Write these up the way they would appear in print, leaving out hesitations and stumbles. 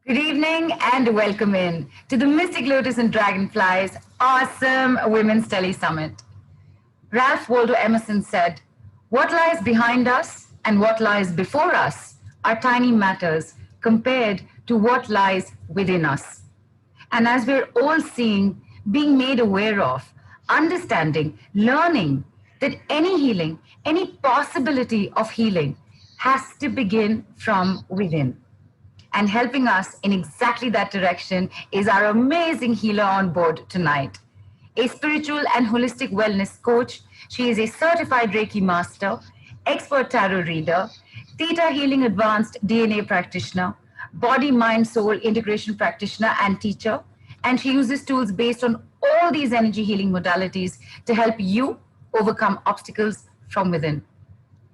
Good evening and welcome in to the Mystic Lotus and Dragonflies awesome Women's Tele Summit. Ralph Waldo Emerson said, "What lies behind us and what lies before us are tiny matters compared to what lies within us." And as we're all seeing, being made aware of, understanding, learning that any healing, any possibility of healing has to begin from within. And helping us in exactly that direction is our amazing healer on board tonight. A spiritual and holistic wellness coach, she is a certified Reiki master, expert tarot reader, Theta Healing Advanced DNA practitioner, body, mind, soul integration practitioner, and teacher. And she uses tools based on all these energy healing modalities to help you overcome obstacles from within.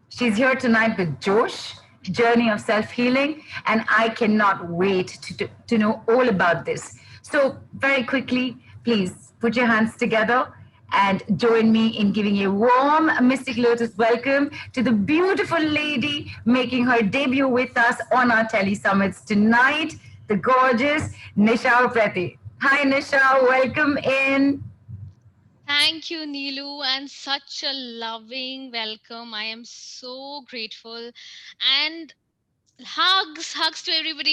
She's here tonight with Josh, Journey of Self Healing, and I cannot wait to know all about this. So, very quickly, please put your hands together and join me in giving a warm Mystic Lotus welcome to the beautiful lady making her debut with us on our Tele Summits tonight, the gorgeous Nisha Preti. Hi, Nisha, welcome in. Thank you, Neelu, and such a loving welcome. I am so grateful. And hugs to everybody.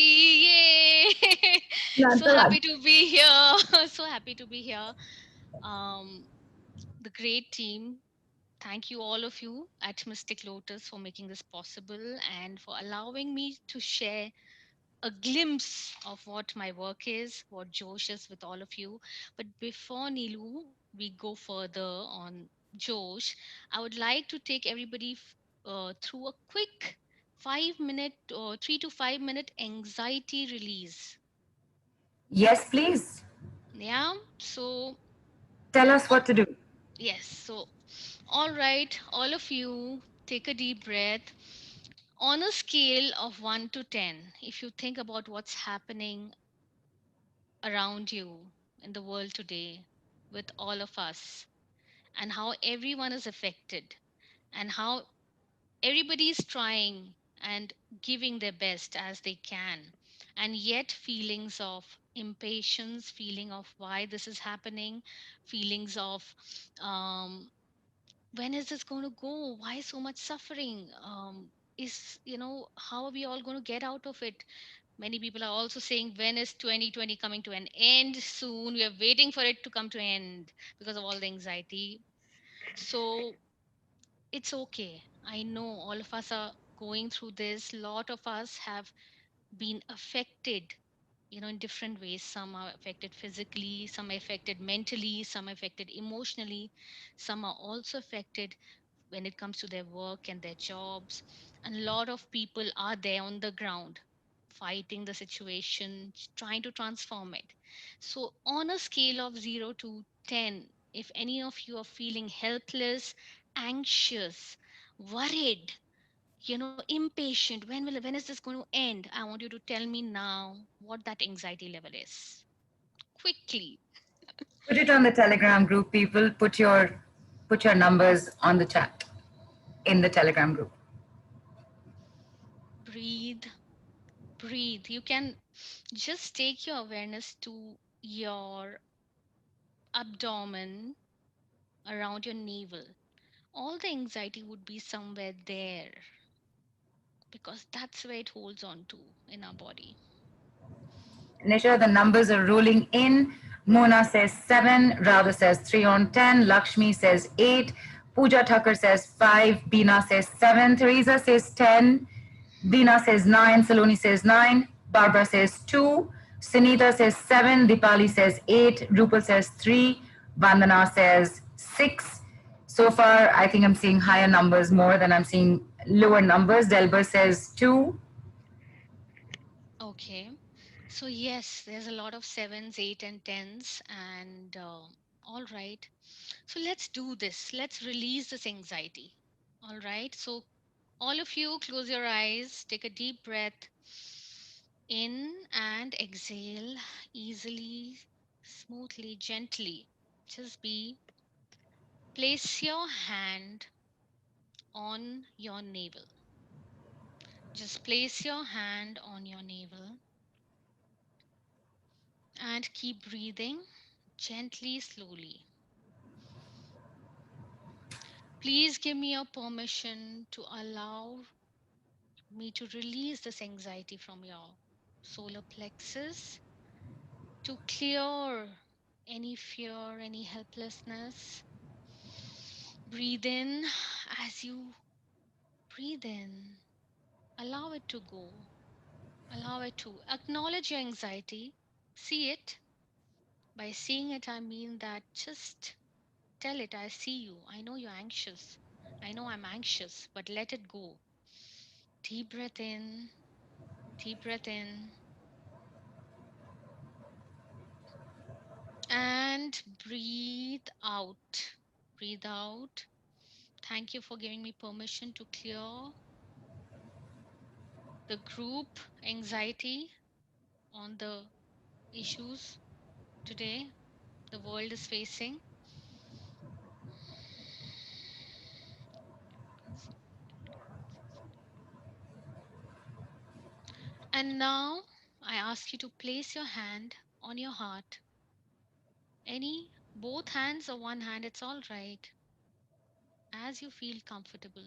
Yay! So happy to be here. So happy to be here. Um, the great team. Thank you, all of you at Mystic Lotus, for making this possible and for allowing me to share a glimpse of what my work is, what Josh is with all of you. But before Nilu, we go further on Josh, I would like to take everybody through a quick 5 minute or 3 to 5 minute anxiety release. Yes, please. Yeah. So, Tell us uh, what to do. yes. So, all right, all of you, take a deep breath. On a scale of 1 to 10, if you think about what's happening around you in the world today with all of us and how everyone is affected and how everybody is trying and giving their best as they can, and yet feelings of impatience, feeling of why this is happening, feelings of when is this going to go, why so much suffering, is how are we all going to get out of it? Many people are also saying, when is 2020 coming to an end soon? We are waiting for it to come to an end because of all the anxiety. So it's okay. I know all of us are going through this. A lot of us have been affected, in different ways. Some are affected physically, some are affected mentally, some are affected emotionally, some are also affected when it comes to their work and their jobs. And a lot of people are there on the ground fighting the situation, trying to transform it. So, on a scale of 0 to 10, if any of you are feeling helpless, anxious, worried, impatient, when is this going to end? I want you to tell me now what that anxiety level is. Quickly. Put it on the Telegram group, people. Put your numbers on the chat in the Telegram group. Breathe, breathe. You can just take your awareness to your abdomen, around your navel. All the anxiety would be somewhere there because that's where it holds on to in our body. Nisha, the numbers are rolling in. Mona says 7, Radha says 3 on 10, Lakshmi says 8, Pooja Thakur says 5, Beena says 7, Teresa says 10, Dina says 9, Saloni says 9, Barbara says 2, Sunita says 7, Dipali says 8, Rupal says 3, Vandana says 6. So far, I think I'm seeing higher numbers more than I'm seeing lower numbers. Delbert says 2. Okay. So, yes, there's a lot of sevens, eight, and tens. And all right. So, let's do this. Let's release this anxiety. All right. So, all of you, close your eyes, take a deep breath in and exhale easily, smoothly, gently. Just be. Place your hand on your navel. Just place your hand on your navel And keep breathing gently, slowly. Please give me your permission to allow me to release this anxiety from your solar plexus, to clear any fear, any helplessness. Breathe in. As you breathe in, allow it to go. Allow it to acknowledge your anxiety. See it. By seeing it, I mean that just tell it, I see you. I know you're anxious. I know I'm anxious, but let it go. Deep breath in, deep breath in, and breathe out. Breathe out. Thank you for giving me permission to clear the group anxiety on the issues today the world is facing. And now I ask you to place your hand on your heart. Any, both hands or one hand, it's all right, as you feel comfortable.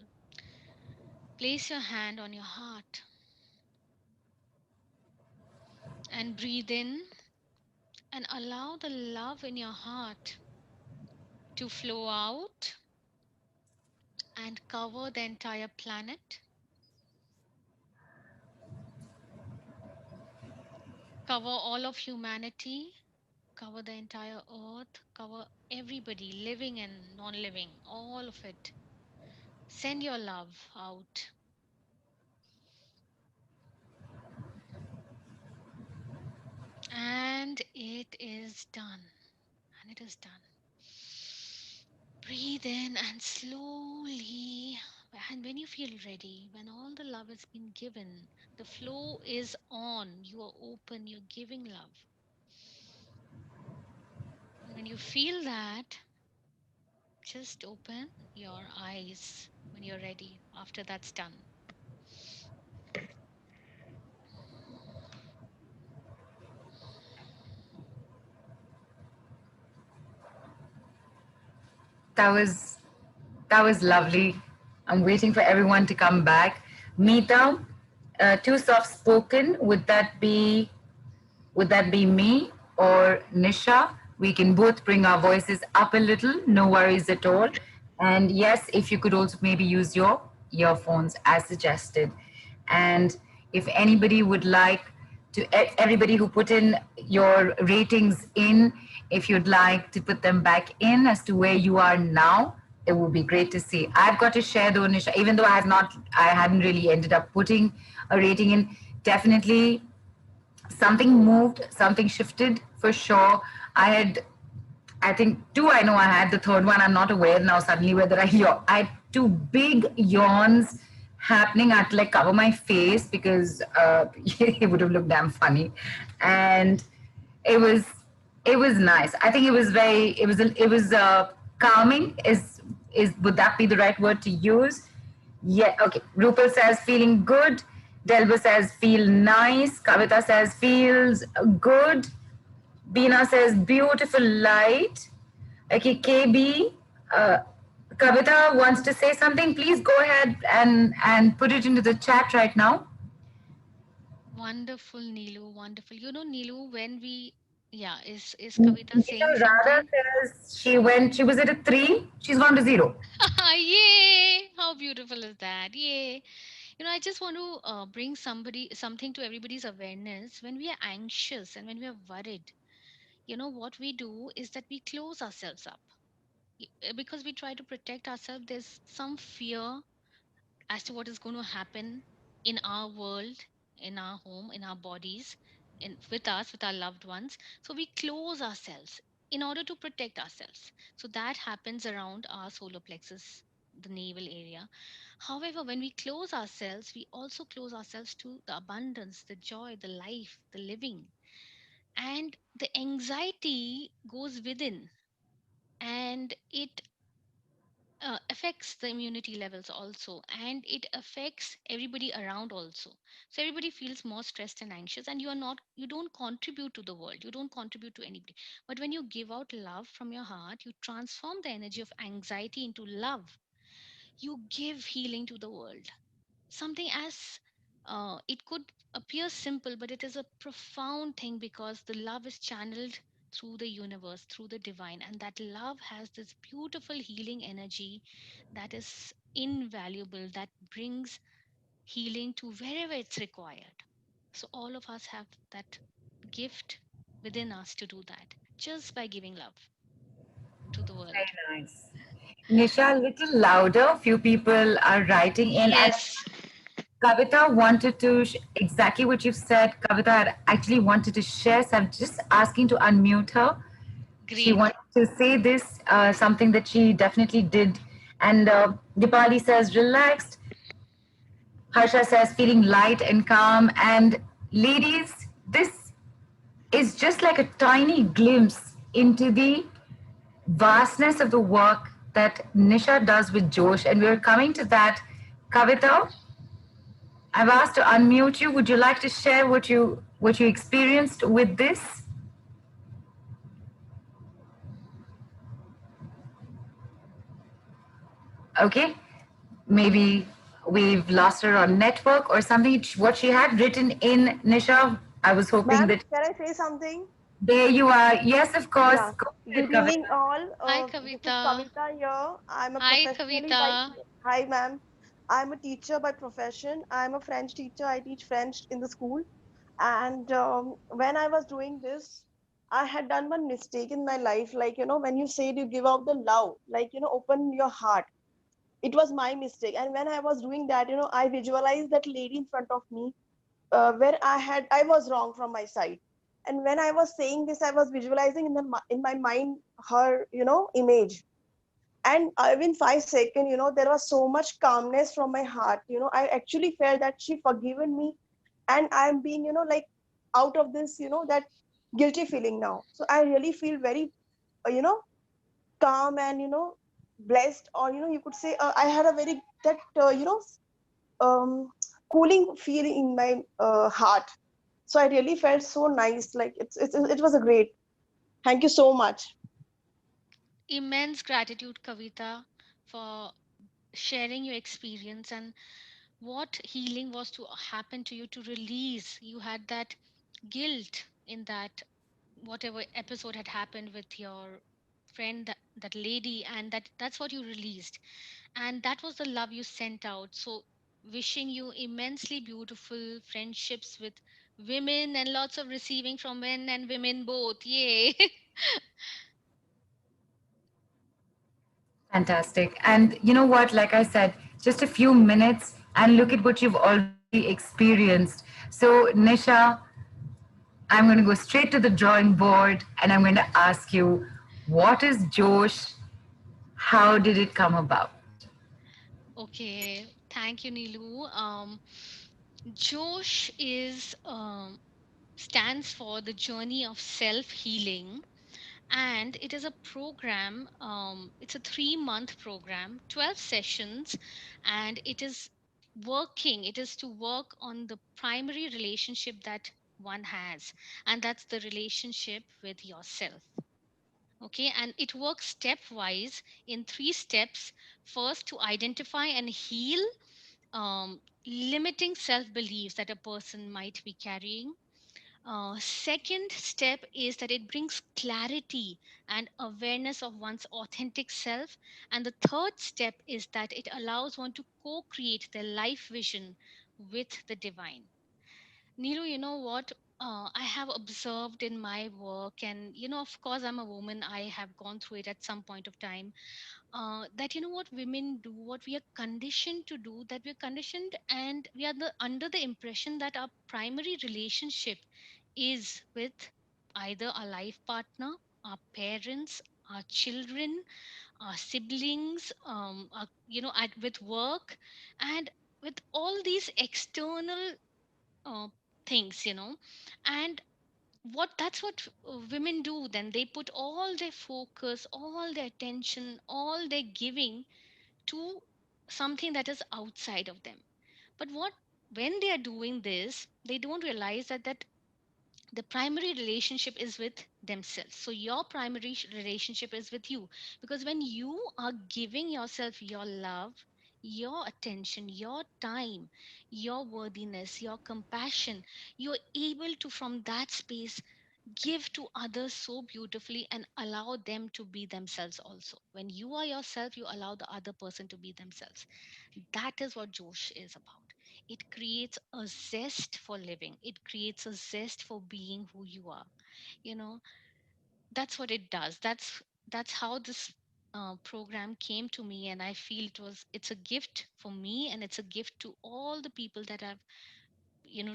Place your hand on your heart and breathe in and allow the love in your heart to flow out and cover the entire planet, cover all of humanity, cover the entire earth, cover everybody, living and non living, all of it. Send your love out. And it is done. And it is done. Breathe in and slowly. And when you feel ready, when all the love has been given, the flow is on, you are open, you're giving love. And when you feel that, just open your eyes when you're ready after that's done. That was that was lovely. I'm waiting for everyone to come back. Meeta, too soft spoken. Would that be me or Nisha? We can both bring our voices up a little, no worries at all. And yes, if you could also maybe use your earphones as suggested. And if anybody would like to, everybody who put in your ratings in, if you'd like to put them back in as to where you are now, it would be great to see. I've got to share though, Nisha, even though I hadn't really ended up putting a rating in, definitely something moved, something shifted for sure. I think two. I know I had the third one. I'm not aware now suddenly whether I had two big yawns happening. I had to like cover my face because it would have looked damn funny, and it was it was nice. I think it was very it was calming. Is would that be the right word to use? Yeah, okay. Rupal says feeling good. Delba says feel nice. Kavita says feels good. Beena says beautiful light. Okay, KB, uh, Kavita wants to say something. Please go ahead and put it into the chat right now. Wonderful, Neelu. Wonderful. You know, Neelu, when we, yeah, is Kavita Neeta saying Radha something? says she was at a 3, she's gone to 0. Yay! How beautiful is that? Yay! You know, I just want to bring something to everybody's awareness. When we are anxious and when we are worried, you know, what we do is that we close ourselves up. Because we try to protect ourselves, there's some fear as to what is going to happen in our world, in our home, in our bodies, in with us, with our loved ones. So we close ourselves in order to protect ourselves. So that happens around our solar plexus, the navel area. However, when we close ourselves, we also close ourselves to the abundance, the joy, the life, the living. And the anxiety goes within and it affects the immunity levels also, and it affects everybody around also. So everybody feels more stressed and anxious, and you don't contribute to the world, you don't contribute to anybody. But when you give out love from your heart, you transform the energy of anxiety into love. You give healing to the world. Something as it could appear simple, but it is a profound thing, because the love is channeled through the universe, through the divine, and that love has this beautiful healing energy that is invaluable, that brings healing to wherever it's required. So all of us have that gift within us to do that, just by giving love to the world. Very nice. Nisha, a little louder. Few people are writing in. And Yes, Kavita wanted to exactly what you've said. Kavita had actually wanted to share, so I'm just asking to unmute her. She great. wanted to say this, something that she definitely did. And Dipali says, relaxed. Harsha says, feeling light and calm. And ladies, this is just like a tiny glimpse into the vastness of the work that Nisha does with Josh. And we're coming to that. Kavita, I've asked to unmute you. Would you like to share what you experienced with this? Okay, maybe we've lost her on network or something. What she had written in, Nisha, I was hoping Ma'am, that can I say something? there you are. Yes, of course. Yeah. Go ahead, Good Kavita. evening, all. Hi, This is Kavita. Kavita here. I'm a Hi, professionally by. Kavita. Hi, ma'am. I'm a teacher by profession. I'm a French teacher. I teach French in the school. And when I was doing this, I had done one mistake in my life. Like, when you said you give out the love, like, open your heart. It was my mistake. And when I was doing that, I visualized that lady in front of me, where I was wrong from my side. And when I was saying this, I was visualizing in my mind her image. And within 5 seconds, there was so much calmness from my heart. I actually felt that she forgiven me, and I'm being like out of this that guilty feeling now. So I really feel very calm and blessed, or you could say I had a very that um, cooling feeling in my heart. So I really felt so nice. Like it was a great. Thank you so much. Immense gratitude, Kavita, for sharing your experience and what healing was to happen to you, to release. You had that guilt in that whatever episode had happened with your friend, that lady, and that's what you released. And that was the love you sent out. So wishing you immensely beautiful friendships with women, and lots of receiving from men and women both. Yay. Fantastic. And you know what? Like I said, just a few minutes, and look at what you've already experienced. So, Nisha, I'm going to go straight to the drawing board and I'm going to ask you, what is Josh? How did it come about? Okay, thank you, Nilu. Josh is stands for the journey of self healing, and it is a program. It's a 3 month program, 12 sessions, and it is working. It is to work on the primary relationship that one has, and that's the relationship with yourself. Okay, and it works stepwise in 3 steps. First, to identify and heal limiting self beliefs that a person might be carrying. Second step is that it brings clarity and awareness of one's authentic self. And the third step is that it allows one to co create their life vision with the divine. Neelu, you know what? I have observed in my work, and of course, I'm a woman, I have gone through it at some point of time, that what women do, what we are conditioned to do, that we're conditioned, and we are under the impression that our primary relationship is with either our life partner, our parents, our children, our siblings, with work, and with all these external uh, things, and that's what women do. Then they put all their focus, all their attention, all their giving to something that is outside of them. But what when they are doing this, they don't realize that the primary relationship is with themselves. So your primary relationship is with you, because when you are giving yourself your love, your attention, your time, your worthiness, your compassion, you're able to from that space give to others so beautifully and allow them to be themselves also. When you are yourself, you allow the other person to be themselves. That is what Josh is about. It creates a zest for living, it creates a zest for being who you are. You know, that's what it does. That's how this program came to me, and I feel it's a gift for me, and it's a gift to all the people that have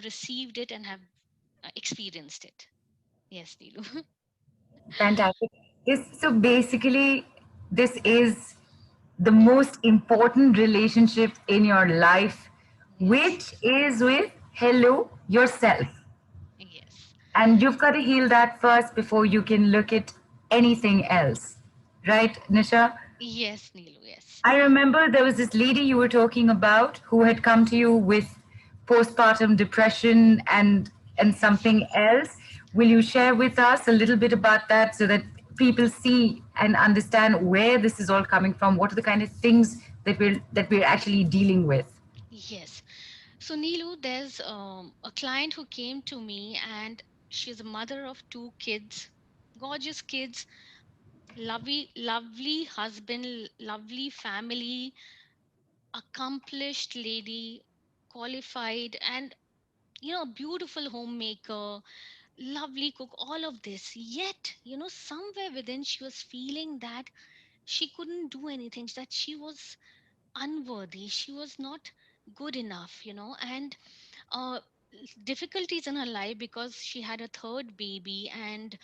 received it and have experienced it. Yes, Neelu. Fantastic. So basically, this is the most important relationship in your life, Yes. which is with hello yourself. Yes. And you've got to heal that first before you can look at anything else. Right, Nisha? Yes, Neelu. Yes. I remember there was this lady you were talking about who had come to you with postpartum depression and Yes. something else. Will you share with us a little bit about that so that people see and understand where this is all coming from? What are the kind of things that we're actually dealing with? Yes. So, Neelu, there's a client who came to me, and she's a mother of two kids, gorgeous kids, lovely, lovely husband, lovely family, accomplished lady, qualified, and a beautiful homemaker, lovely cook, all of this. Yet, somewhere within, she was feeling that she couldn't do anything, that she was unworthy, she was not good enough, and uh, difficulties in her life because she had a third baby, and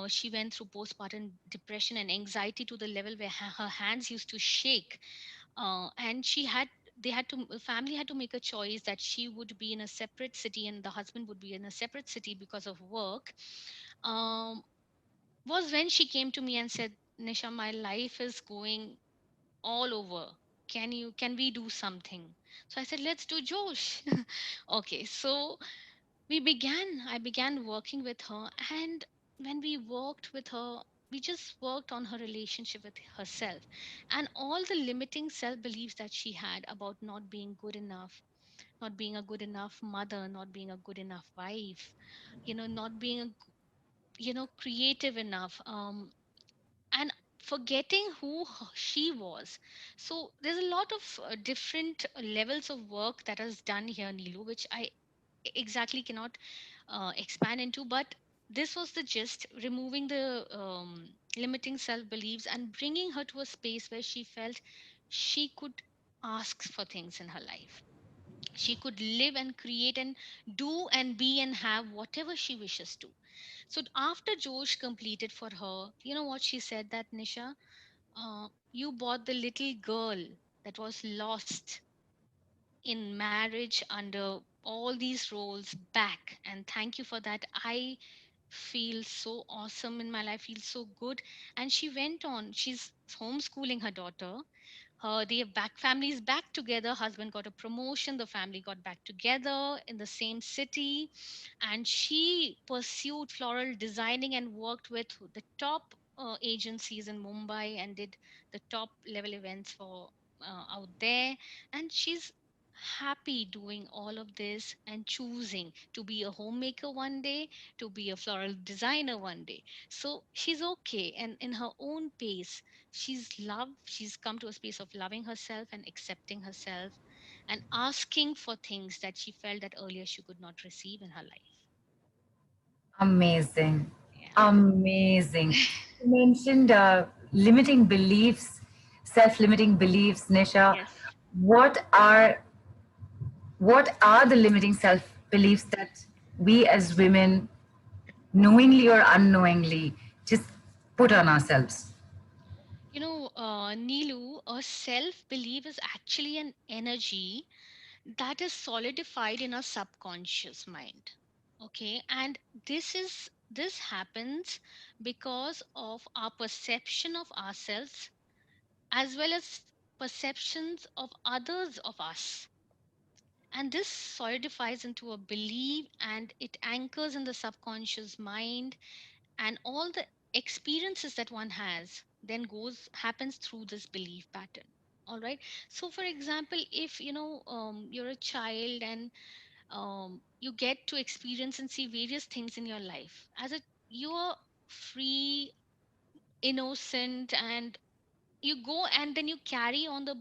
she went through postpartum depression and anxiety to the level where her hands used to shake, and they had to family had to make a choice that she would be in a separate city and the husband would be in a separate city because of work. um, was when she came to me and said, Nisha, my life is going all over. Can we do something? So I said, let's do Josh. Okay, so I began working with her, and when we worked with her, we just worked on her relationship with herself and all the limiting self beliefs that she had about not being good enough, not being a good enough mother, not being a good enough wife, not being creative enough, and forgetting who she was. So there's a lot of different levels of work that is done here, Nilu, which I exactly cannot expand into, but this was the gist: removing the limiting self beliefs and bringing her to a space where she felt she could ask for things in her life. She could live and create and do and be and have whatever she wishes to. So after Josh completed for her, you know what she said, that Nisha, you bought the little girl that was lost in marriage under all these roles back, and thank you for that. I feel so awesome in my life, feel so good. And she went on, she's homeschooling her daughter. They back families back together, husband got a promotion, the family got back together in the same city, and she pursued floral designing and worked with the top agencies in Mumbai and did the top level events for out there. And she's happy doing all of this and choosing to be a homemaker one day, to be a floral designer one day. So she's okay, and in her own pace, she's come to a space of loving herself and accepting herself and asking for things that she felt that earlier she could not receive in her life. Amazing. Yeah. Amazing. You mentioned limiting beliefs, self-limiting beliefs, Nisha. Yes. What are what are the limiting self-beliefs that we as women, knowingly or unknowingly, just put on ourselves? Neelu, a self belief is actually an energy that is solidified in our subconscious mind. Okay, and this happens because of our perception of ourselves, as well as perceptions of others of us. And this solidifies into a belief and it anchors in the subconscious mind, and all the experiences that one has then goes happens through this belief pattern. All right. So for example, if you're a child and you get to experience and see various things in your life as a you are free, innocent, and you go and then you carry on the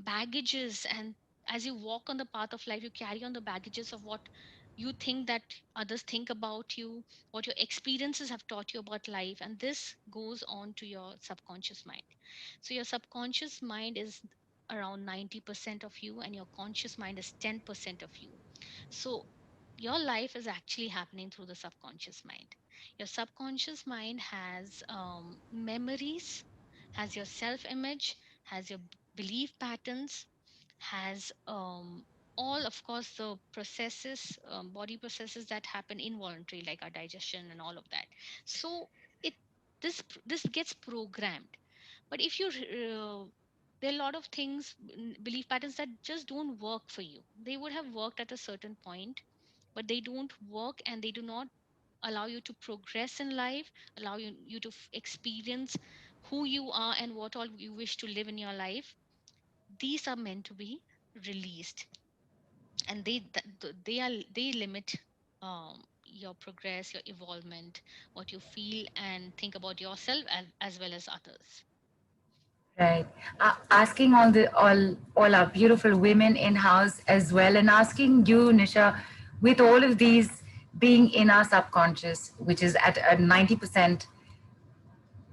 baggages, and as you walk on the path of life you carry on the baggages of what you think that others think about you, what your experiences have taught you about life, and this goes on to your subconscious mind. So your subconscious mind is around 90% of you and your conscious mind is 10% of you. So your life is actually happening through the subconscious mind. Your subconscious mind has memories, has your self image, has your belief patterns, has all, of course, the processes, body processes that happen involuntary, like our digestion and all of that. So it this gets programmed. But if you there are a lot of things, belief patterns that just don't work for you. They would have worked at a certain point, but they don't work and they do not allow you to progress in life, allow you to experience who you are and what all you wish to live in your life. These are meant to be released, and they limit your progress, your evolvement, what you feel and think about yourself as well as others. Right. Asking all our beautiful women in house as well, and asking you, Nisha, with all of these being in our subconscious, which is at a 90%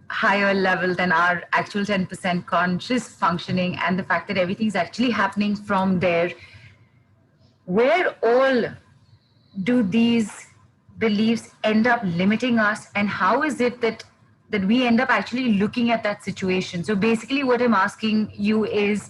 higher level than our actual 10% conscious functioning, and the fact that everything's actually happening from there, where all do these beliefs end up limiting us, and how is it that we end up actually looking at that situation? So basically what I'm asking you is,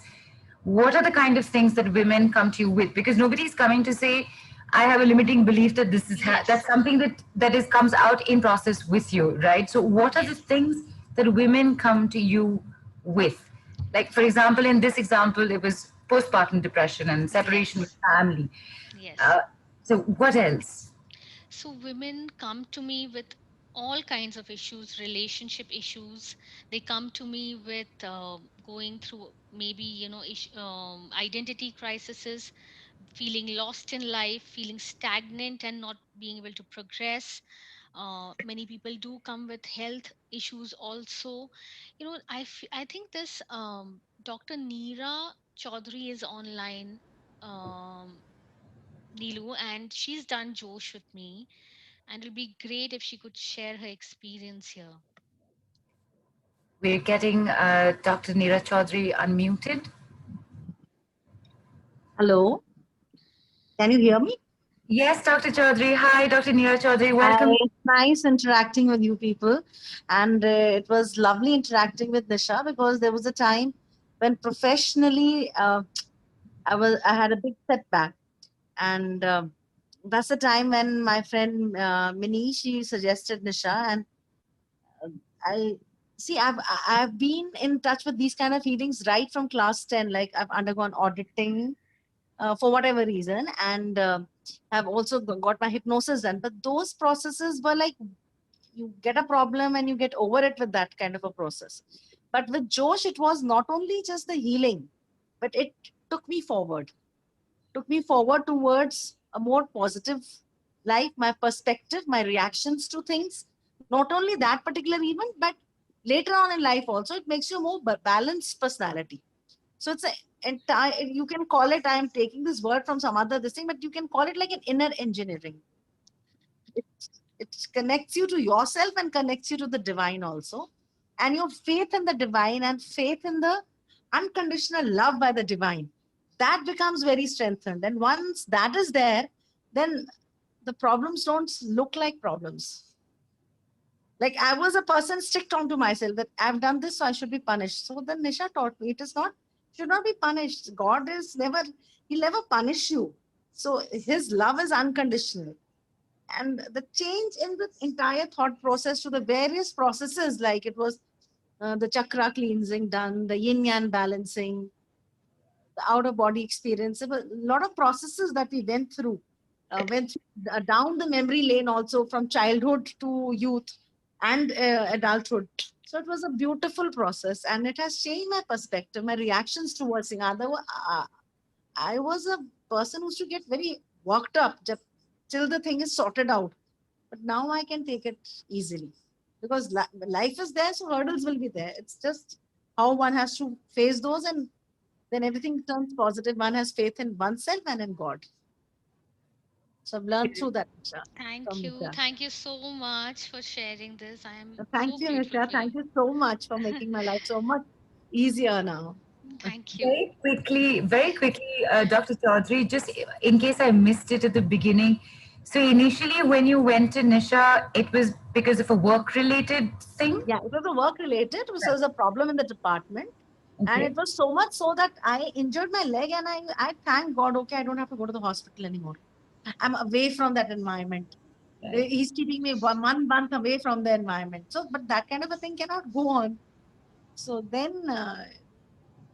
what are the kind of things that women come to you with? Because nobody's coming to say, I have a limiting belief that this is Yes, that's something that is comes out in process with you, right? So what are the yes, things that women come to you with? Like, for example, in this example, it was postpartum depression and separation with yes, family. yes. uh, so what else? So women come to me with all kinds of issues, relationship issues. They come to me with going through maybe identity crises, feeling lost in life, feeling stagnant and not being able to progress. Many people do come with health issues also. I think this Dr. Neera Chaudhary is online, um, Nilu, and she's done Josh with me, and it'll be great if she could share her experience here. We're getting Dr. Neera Chaudhary unmuted. Hello, can you hear me? Yes, Dr. Chaudhary. Hi, Dr. Neera Chaudhary. Hi, Welcome. it's nice interacting with you people. And it was lovely interacting with Nisha because there was a time when professionally I had a big setback. And that's the time when my friend Mini, she suggested Nisha. And uh, I see, I've been in touch with these kind of feelings right from class 10. Like I've undergone auditing for whatever reason, and have also got my hypnosis done. But those processes were like you get a problem and you get over it with that kind of a process. But with Josh, it was not only just the healing, but it took me forward, towards a more positive life, my perspective, my reactions to things. Not only that particular event, but later on in life also, it makes you a more balanced personality. So it's a entire, you can call it, I am taking this word from some other this thing, but you can call it like an inner engineering. It, it connects you to yourself and connects you to the divine also. And your faith in the divine and faith in the unconditional love by the divine, that becomes very strengthened. And once that is there, then the problems don't look like problems. Like I was a person strict onto myself that I've done this, so I should be punished. So then Nisha taught me it is not, should not be punished. God is never, he'll never punish you. So his love is unconditional. And the change in the entire thought process to the various processes, like it was the chakra cleansing done, the yin yang balancing, the outer body experience. There were a lot of processes that we went down the memory lane also from childhood to youth and adulthood. So it was a beautiful process, and it has changed my perspective, my reactions towards things. I was a person who used to get very worked up till the thing is sorted out. But now I can take it easily because life is there, so hurdles will be there. It's just how one has to face those, and then everything turns positive. One has faith in oneself and in God. So I've learned through that Thank from you. Nisha. Thank you so much for sharing this. I am Thank so you, grateful Nisha. for you. Thank you so much for making my life so much easier now. Thank you. Very quickly, Dr. Chaudhary, just in case I missed it at the beginning. So initially, when you went to Nisha, it was because of a work-related thing. Yeah, it was a work related. It was a problem in the department. And Okay. it was so much so that I injured my leg, and I thank God, okay, I don't have to go to the hospital anymore. I'm away from that environment. Right. He's keeping me 1 month away from the environment. So, but that kind of a thing cannot go on. So then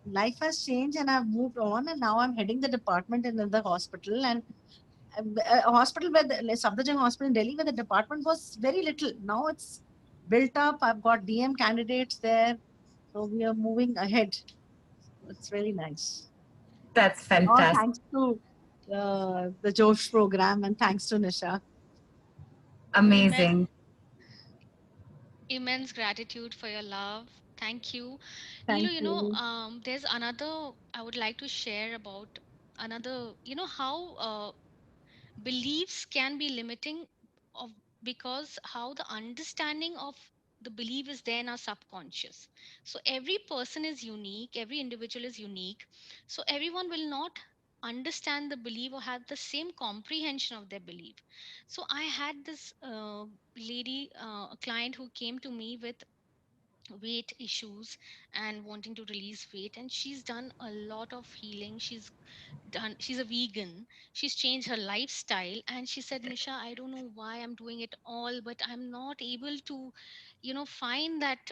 life has changed and I've moved on, and now I'm heading the department in the hospital, and a hospital where the like Safdarjung Hospital in Delhi, where the department was very little. Now it's built up. I've got DM candidates there. So we are moving ahead. It's very nice. That's All fantastic. thanks to the Josh program and thanks to Nisha. Immense, Amazing. immense gratitude for your love. Thank you. Thank Neelu, you. there's another I would like to share about another, how beliefs can be limiting of because how the understanding of the belief is there in our subconscious. So every person is unique, every individual is unique, so everyone will not understand the belief or have the same comprehension of their belief. So I had this lady, a client who came to me with weight issues and wanting to release weight, and she's done a lot of healing. She's a vegan. She's changed her lifestyle, and she said, Nisha, I don't know why I'm doing it all, but I'm not able to find that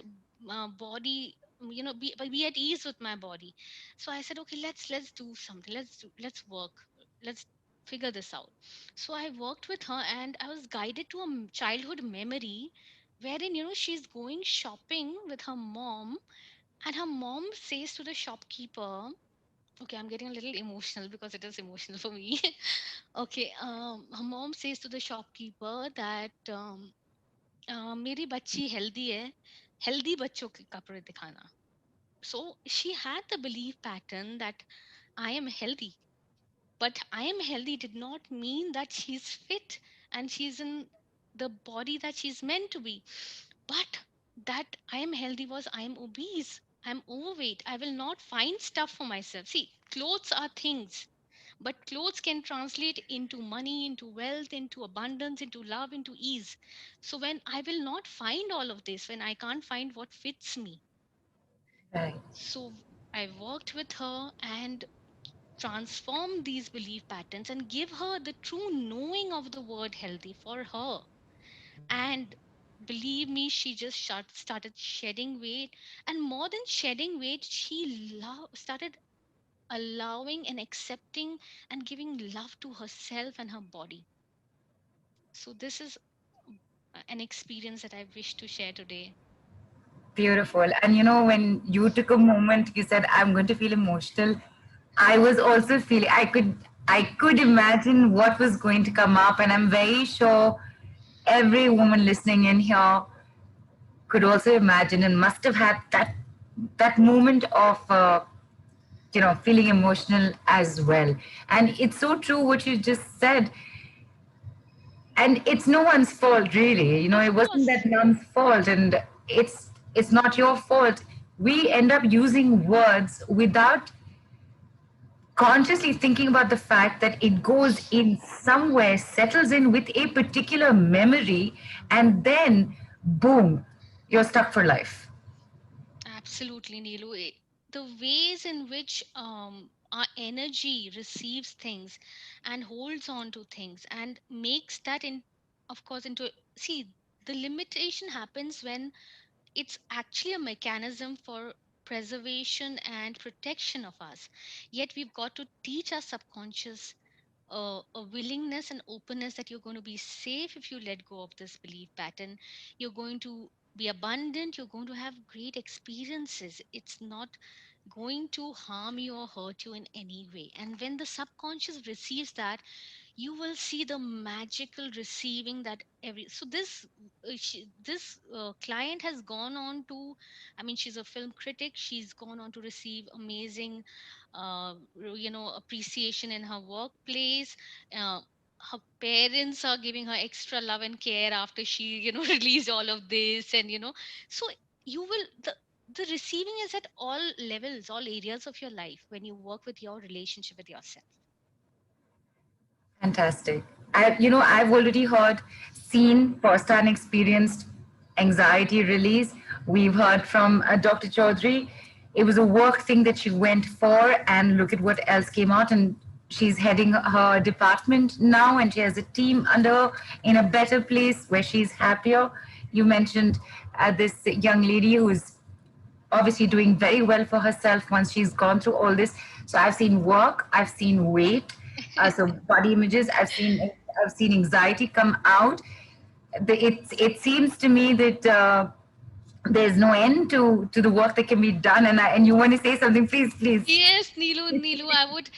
body, be at ease with my body. So I said, okay, let's do something. Let's work. Let's figure this out. So I worked with her, and I was guided to a childhood memory wherein she's going shopping with her mom, and her mom says to the shopkeeper, okay, I'm getting a little emotional because it is emotional for me. Okay, her mom says to the shopkeeper that मेरी बच्ची healthy है, healthy बच्चों के कपड़े दिखाना. So she had the belief pattern that I am healthy, but I am healthy did not mean that she's fit and she's in the body that she's meant to be. But that I am healthy was I am obese, I'm overweight, I will not find stuff for myself. See, clothes are things, but clothes can translate into money, into wealth, into abundance, into love, into ease. So when I will not find all of this, when I can't find what fits me, Right. so I worked with her and transform these belief patterns and give her the true knowing of the word healthy for her. And believe me, she just started shedding weight. And more than shedding weight, she started allowing and accepting and giving love to herself and her body. So, this is an experience that I wish to share today. Beautiful. And when you took a moment, you said, I'm going to feel emotional. I was also feeling I could imagine what was going to come up, and I'm very sure every woman listening in here could also imagine and must have had that moment of feeling emotional as well. And it's so true what you just said, and it's no one's fault really. It Of wasn't course. that mom's fault, and it's not your fault. We end up using words without consciously thinking about the fact that it goes in somewhere, settles in with a particular memory, and then boom, you're stuck for life. Absolutely, Nilu. The ways in which our energy receives things and holds on to things and makes that in, of course, into, see, the limitation happens when it's actually a mechanism for preservation and protection of us. Yet we've got to teach our subconscious a willingness and openness that you're going to be safe if you let go of this belief pattern. You're going to be abundant, you're going to have great experiences. It's not going to harm you or hurt you in any way. And when the subconscious receives that, you will see the magical receiving that every so this client has gone on to, I mean, she's a film critic, she's gone on to receive amazing appreciation in her workplace. uh, Her parents are giving her extra love and care after she released all of this, and so you will the receiving is at all levels, all areas of your life when you work with your relationship with yourself. Fantastic. I've already heard, seen, firsthand experienced anxiety release. We've heard from Dr. Chaudhary. It was a work thing that she went for, and look at what else came out. And she's heading her department now, and she has a team under her in a better place where she's happier. You mentioned this young lady who's obviously doing very well for herself once she's gone through all this. So I've seen work, I've seen weight, so body images, I've seen anxiety come out. It seems to me that there's no end to the work that can be done. And you want to say something, please, please. Yes, Nilu, I would,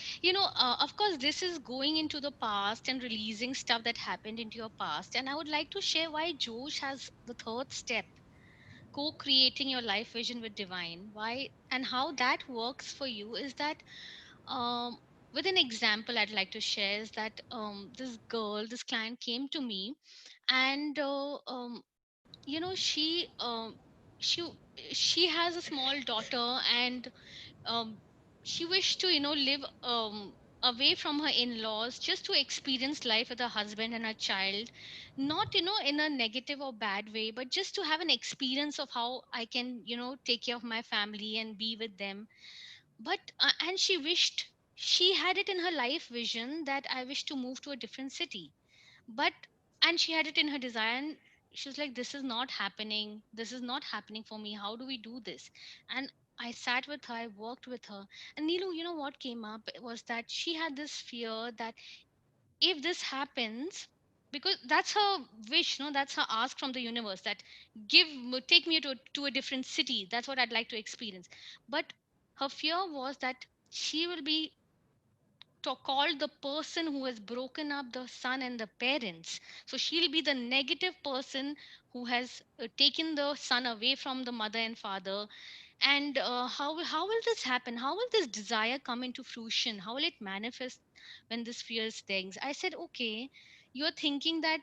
of course, this is going into the past and releasing stuff that happened into your past. And I would like to share why Josh has the third step, co-creating your life vision with divine. Why and how that works for you is that, um, with an example I'd like to share is that this client came to me, and she she she has a small daughter, and um, she wished to live away from her in-laws just to experience life with her husband and her child, not in a negative or bad way, but just to have an experience of how I can take care of my family and be with them. But and she wished, she had it in her life vision that I wish to move to a different city. But and she had it in her desire, and she was like, this is not happening, this is not happening for me, how do we do this? And I sat with her, I worked with her. And Nilu, what came up was that she had this fear that if this happens, because that's her wish, no, that's her ask from the universe, that take me to a different city, that's what I'd like to experience. But her fear was that she will be called the person who has broken up the son and the parents. So she'll be the negative person who has taken the son away from the mother and father. And how will this happen? How will this desire come into fruition? How will it manifest when this fear is things? I said, okay, you're thinking that,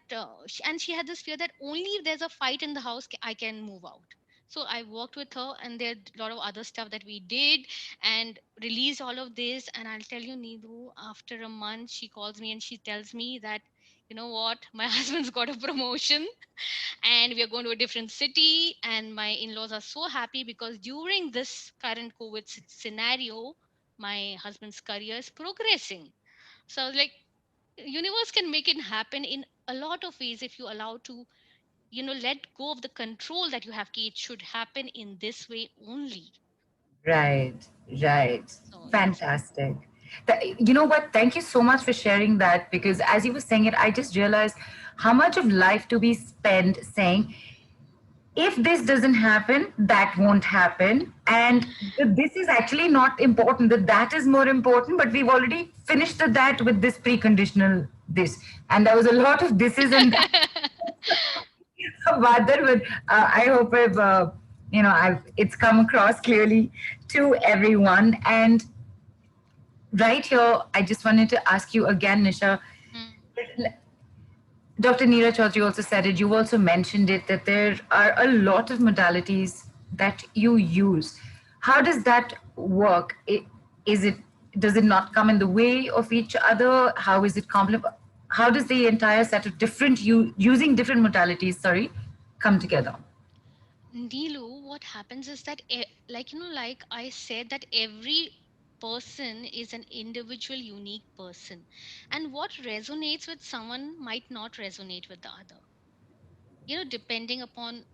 and she had this fear that only if there's a fight in the house, I can move out. So I worked with her, and there are a lot of other stuff that we did and released all of this. And I'll tell you, Needu, after a month, she calls me and she tells me that, you know what, my husband's got a promotion and we are going to a different city. And my in-laws are so happy because during this current COVID scenario, my husband's career is progressing. So I was like, universe can make it happen in a lot of ways if you allow to, let go of the control that you have. It should happen in this way only. Right, right. So yes. Fantastic. You know what? Thank you so much for sharing that, because as you were saying it, I just realized how much of life to be spent saying, if this doesn't happen, that won't happen. And this is actually not important, that is more important, but we've already finished that with this preconditional this. And there was a lot of thises and that. Badar, but I hope it's come across clearly to everyone. And right here, I just wanted to ask you again, Nisha. Mm. Dr. Neera Chaudhary also said it. You also mentioned it, that there are a lot of modalities that you use. How does that work? Is it Does it not come in the way of each other? How is it complement? How does the entire set of using different modalities, sorry, come together? Nilu, what happens is that, like I said, that every person is an individual, unique person, and what resonates with someone might not resonate with the other. Depending upon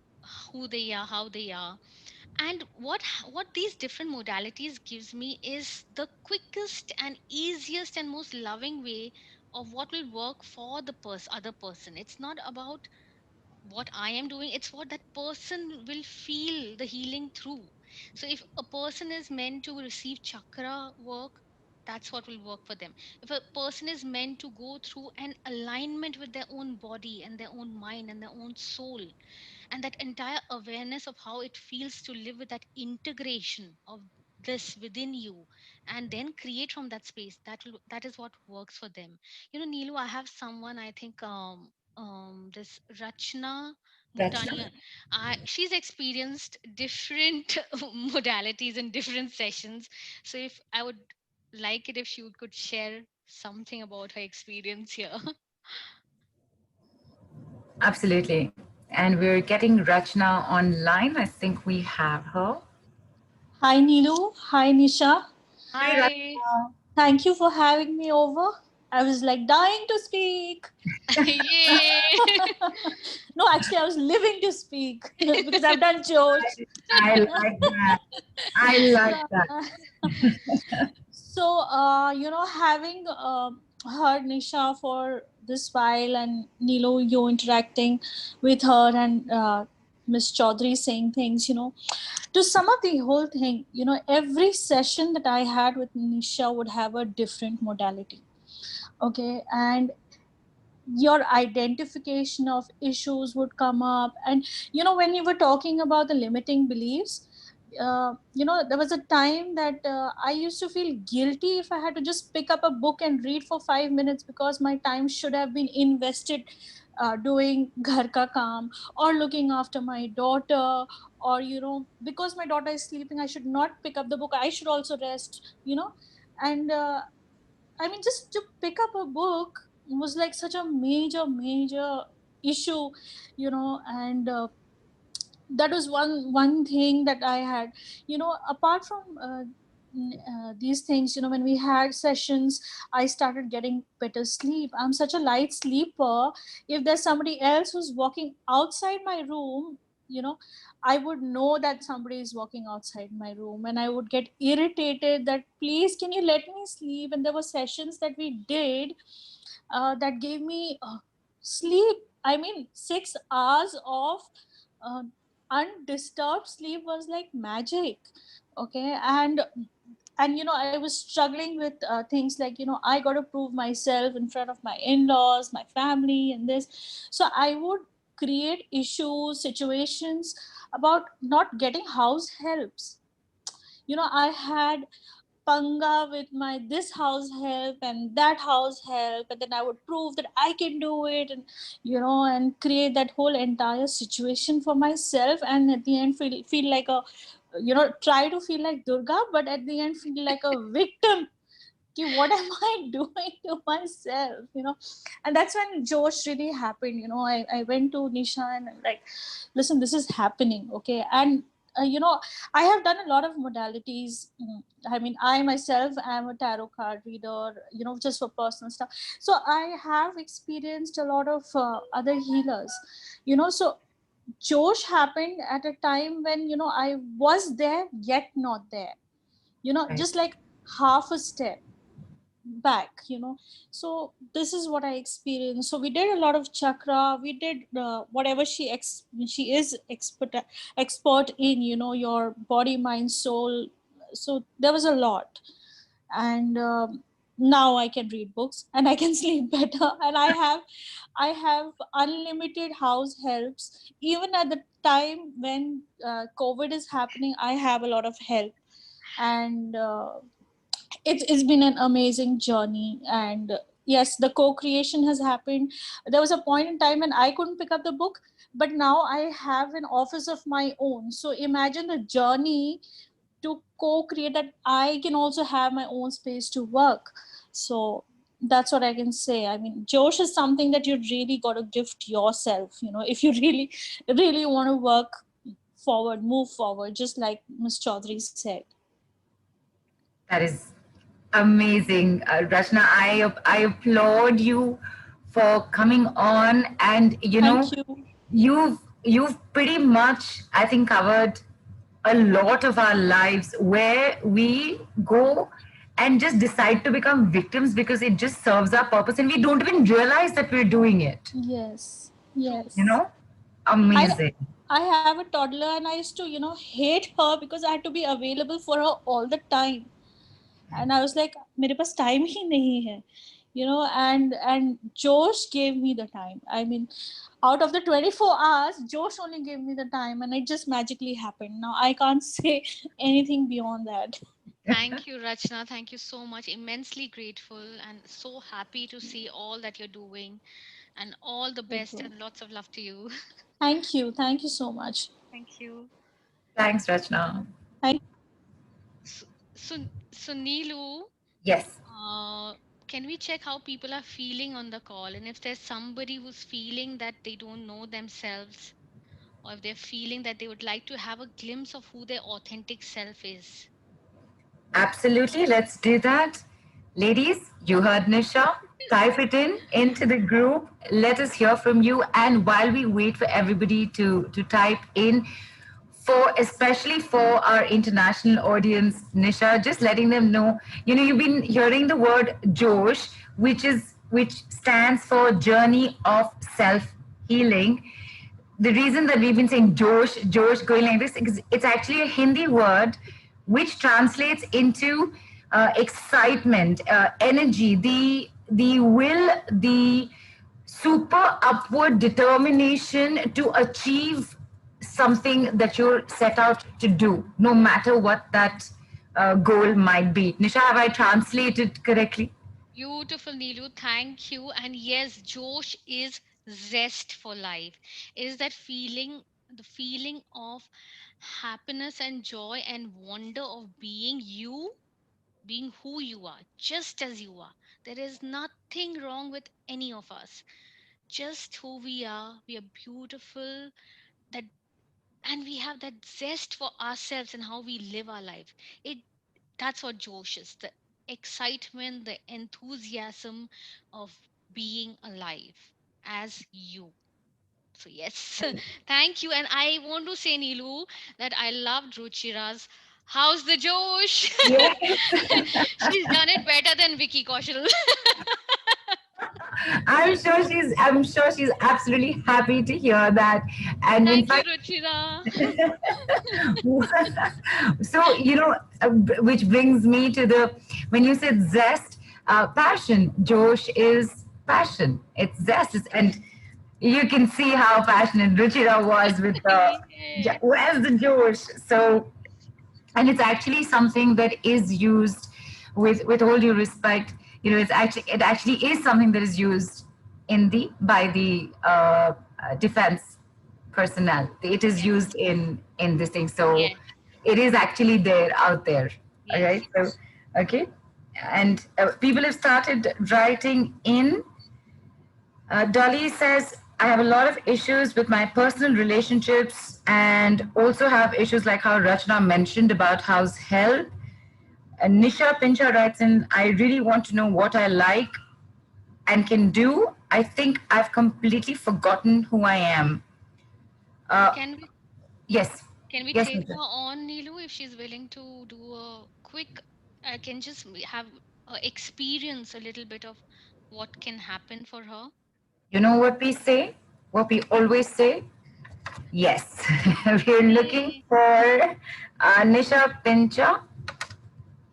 who they are, how they are. And what these different modalities gives me is the quickest and easiest and most loving way of what will work for the other person. It's not about what I am doing, it's what that person will feel the healing through. So if a person is meant to receive chakra work, that's what will work for them. If a person is meant to go through an alignment with their own body and their own mind and their own soul, and that entire awareness of how it feels to live with that integration of this within you, and then create from that space, that is what works for them. Nilu, I have someone, I think, this Rachna That's Mutania. She's experienced different modalities and different sessions. So if I would like it if she could share something about her experience here. absolutely. And we're getting Rachna online. I think we have her. Hi Neelu. Hi Nisha. Hi, Rachna. Hi. Thank you for having me over. I was like dying to speak. Yay. No, actually, I was living to speak because I've done Josh. I like that. I like that. So, having heard Nisha for this while and Neelu, you interacting with her and Miss Chaudhary saying things, to sum up the whole thing, every session that I had with Nisha would have a different modality. Okay. And your identification of issues would come up. And, when you were talking about the limiting beliefs, there was a time that I used to feel guilty if I had to just pick up a book and read for 5 minutes because my time should have been invested doing ghar ka kaam or looking after my daughter, or because my daughter is sleeping I should not pick up the book, I should also rest. And I mean, just to pick up a book was like such a major issue, and that was one thing that I had. Apart from these things, when we had sessions, I started getting better sleep. I'm such a light sleeper. If there's somebody else who's walking outside my room, I would know that somebody is walking outside my room, and I would get irritated that please can you let me sleep. And there were sessions that we did that gave me sleep. I mean, 6 hours of uh, undisturbed sleep was like magic. Okay. And I was struggling with things like I got to prove myself in front of my in-laws, my family, and this. So I would create issues, situations about not getting house helps. I had panga with my this house help and that house help, and then I would prove that I can do it, and and create that whole entire situation for myself, and at the end feel like a try to feel like Durga, but at the end feel like a victim. What am I doing to myself? And that's when Josh really happened. I went to Nisha and I'm like, listen, this is happening. Okay. And I have done a lot of modalities. I mean, I myself am a tarot card reader, just for personal stuff. So I have experienced a lot of other healers, so Josh happened at a time when, I was there, yet not there, Right. just like half a step back. So this is what I experienced. So we did a lot of chakra, we did whatever she is expert in, your body, mind, soul. So there was a lot. And now I can read books and I can sleep better, and I have unlimited house helps. Even at the time when COVID is happening, I have a lot of help. And it's been an amazing journey. And yes, the co-creation has happened. There was a point in time when I couldn't pick up the book, but now I have an office of my own. So imagine the journey to co-create, that I can also have my own space to work. So that's what I can say. I mean, Josh is something that you really got to gift yourself, if you really want to work forward, move forward, just like Ms. Chaudhary said. That is amazing, Rachna. I applaud you for coming on, and Thank you. you've you've pretty much, I think, covered a lot of our lives where we go and just decide to become victims because it just serves our purpose and we don't even realize that we're doing it. Yes. True. Yes. You know? Amazing. I have a toddler and I used to, hate her because I had to be available for her all the time. And I was like, मेरे पास time ही नहीं है. And Josh gave me the time. I mean, out of the 24 hours, Josh only gave me the time and it just magically happened. Now I can't say anything beyond that. Thank you, Rachna. Thank you so much. Immensely grateful and so happy to see all that you're doing. And all the best you. and lots of love to you. Thank you. Thank you so much. Thank you. Thanks, Rachna. So, so, so Neelu, Yes. can we check how people are feeling on the call? And if there's somebody who's feeling that they don't know themselves, or if they're feeling that they would like to have a glimpse of who their authentic self is. Absolutely. Let's do that. Ladies, you heard Nisha. Type it in into the group. Let us hear from you. And while we wait for everybody to type in, especially for our international audience, Nisha, just letting them know, you've been hearing the word Josh, which stands for Journey of Self Healing. The reason that we've been saying Josh going like this, is it's actually a Hindi word which translates into excitement, energy, the will, the super upward determination to achieve something that you're set out to do, no matter what that goal might be. Nisha, have I translated correctly? Beautiful, Neelu. Thank you. And yes, Josh is zest for life. Is that feeling, the feeling of happiness and joy and wonder of being you, being who you are, just as you are. There is nothing wrong with any of us. Just who we are. We are beautiful. That and we have that zest for ourselves and how we live our life. It That's what Josh is. The excitement, the enthusiasm of being alive as you. So yes, thank you. And I want to say, Neelu, that I loved Ruchira's How's the Josh? Yes. She's done it better than Vicky Kaushal. I'm sure she's absolutely happy to hear that. And in Thank you, fact, Ruchira. so which brings me to when you said zest, passion. Josh is passion. It's zest. And you can see how passionate Ruchira was with Yeah. where's the Josh? So, and it's actually something that is used with all due respect. It actually is something that is used by the defense personnel. It is used in this thing. So Yes. it is actually there out there. All Yes. right. So okay, and people have started writing in. Dolly says, I have a lot of issues with my personal relationships and also have issues like how Rachna mentioned about house help. And Nisha Pincha writes in, I really want to know what I like and can do. I think I've completely forgotten who I am. Can we Yes. can we Yes, take Nisha. her on, Neelu, if she's willing to do a quick? I can just have experience a little bit of what can happen for her. You know what we say? What we always say? Yes. We're looking Yay. for Nisha Pincha.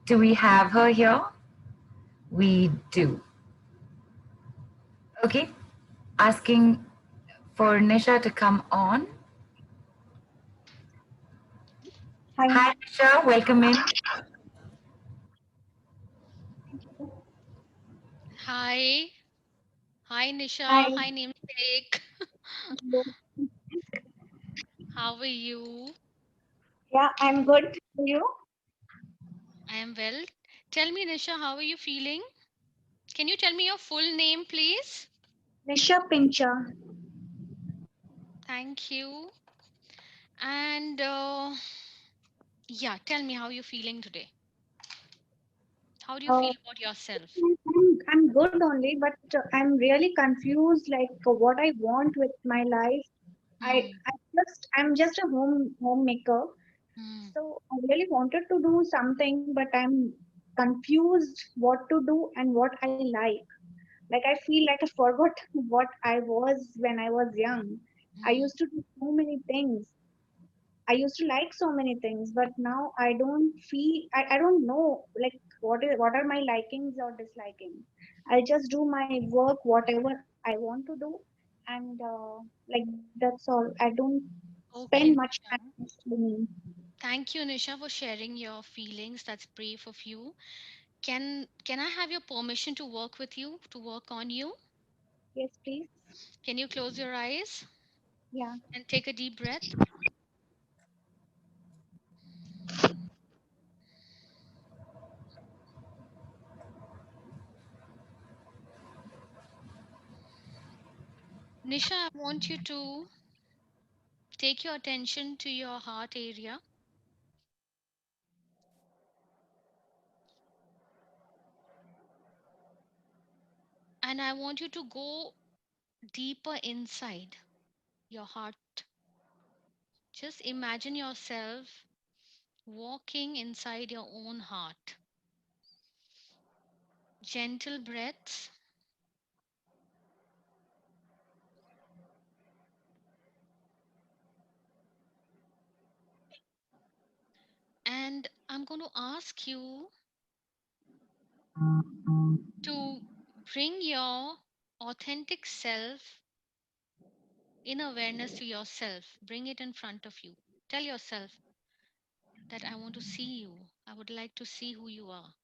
Do we have her here? We do. Okay. Asking for Nisha to come on. Hi, Nisha. Welcome in. Hi. Hi, Nisha. Hi. Hi, namesake. How are you? Yeah, I'm good. How are you? I am well. Tell me, Nisha, how are you feeling? Can you tell me your full name, please? Nisha Pincha. Thank you. And yeah, tell me how you're feeling today. How do you Uh, feel about yourself? I'm good only, but I'm really confused like what I want with my life. I, Hmm. I I'm just a homemaker. Hmm. So I really wanted to do something, but I'm confused what to do and what I like. Like I feel like I forgot what I was when I was young. I Hmm. used to do so many things. I used to like so many things, but now I don't feel I don't know like what are my likings or dislikings. I just do my work whatever I want to do, and like that's all. I don't spend Okay, much Nisha. time studying. Thank you, Nisha, for sharing your feelings. That's brave of you. Can I have your permission to work with you, to work on you? Yes, please. Can you close your eyes Yeah. and take a deep breath? Nisha, I want you to take your attention to your heart area, and I want you to go deeper inside your heart. Just imagine yourself walking inside your own heart. Gentle breaths, and I'm going to ask you to bring your authentic self in awareness to yourself. Bring it in front of you. Tell yourself that I want to see you. I would like to see who you are.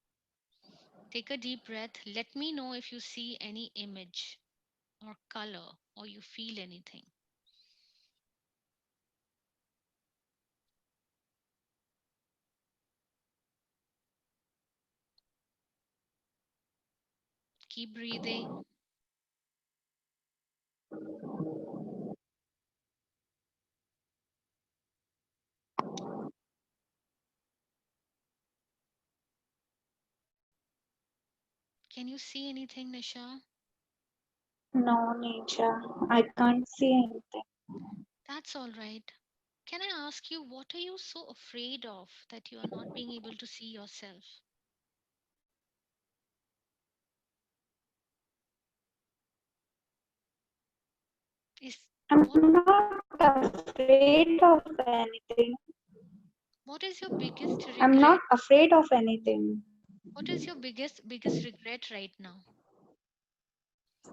Take a deep breath. Let me know if you see any image or color or you feel anything. Keep breathing. Can you see anything, Nisha? No, nature. I can't see anything. That's all right. Can I ask you, what are you so afraid of that you are not being able to see yourself? Is I'm what not afraid of anything. what is your biggest I'm not regret? afraid of anything. What is your biggest regret right now?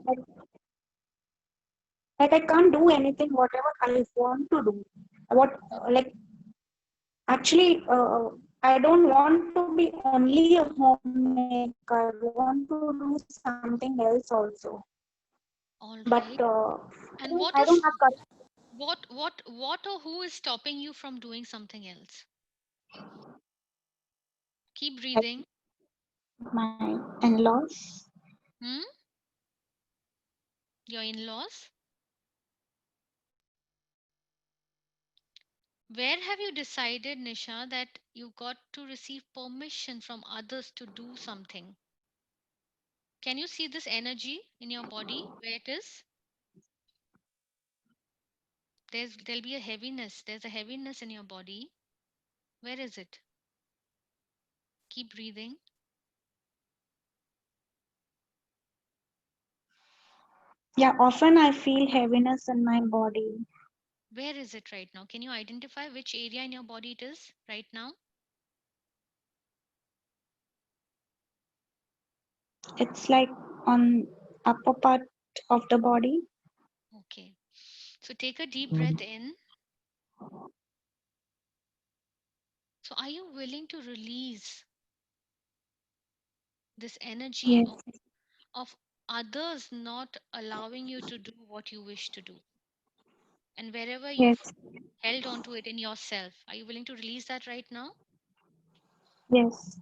Like, like I can't do anything whatever I want to do. What like actually I don't want to be only a homemaker. I want to do something else also. But All right. And I don't have courage. what or who is stopping you from doing something else? Keep breathing. My in-laws. Hmm? Your in-laws? Where have you decided, Nisha, that you got to receive permission from others to do something? Can you see this energy in your body where it is? There'll be a heaviness. There's a heaviness in your body. Where is it? Keep breathing. Yeah, often I feel heaviness in my body. Where is it right now? Can you identify which area in your body it is right now? It's like on upper part of the body. Okay. So take a deep breath in. So are you willing to release this energy Yes, of others not allowing you to do what you wish to do? And wherever yes, you've held on to it in yourself, are you willing to release that right now? yes.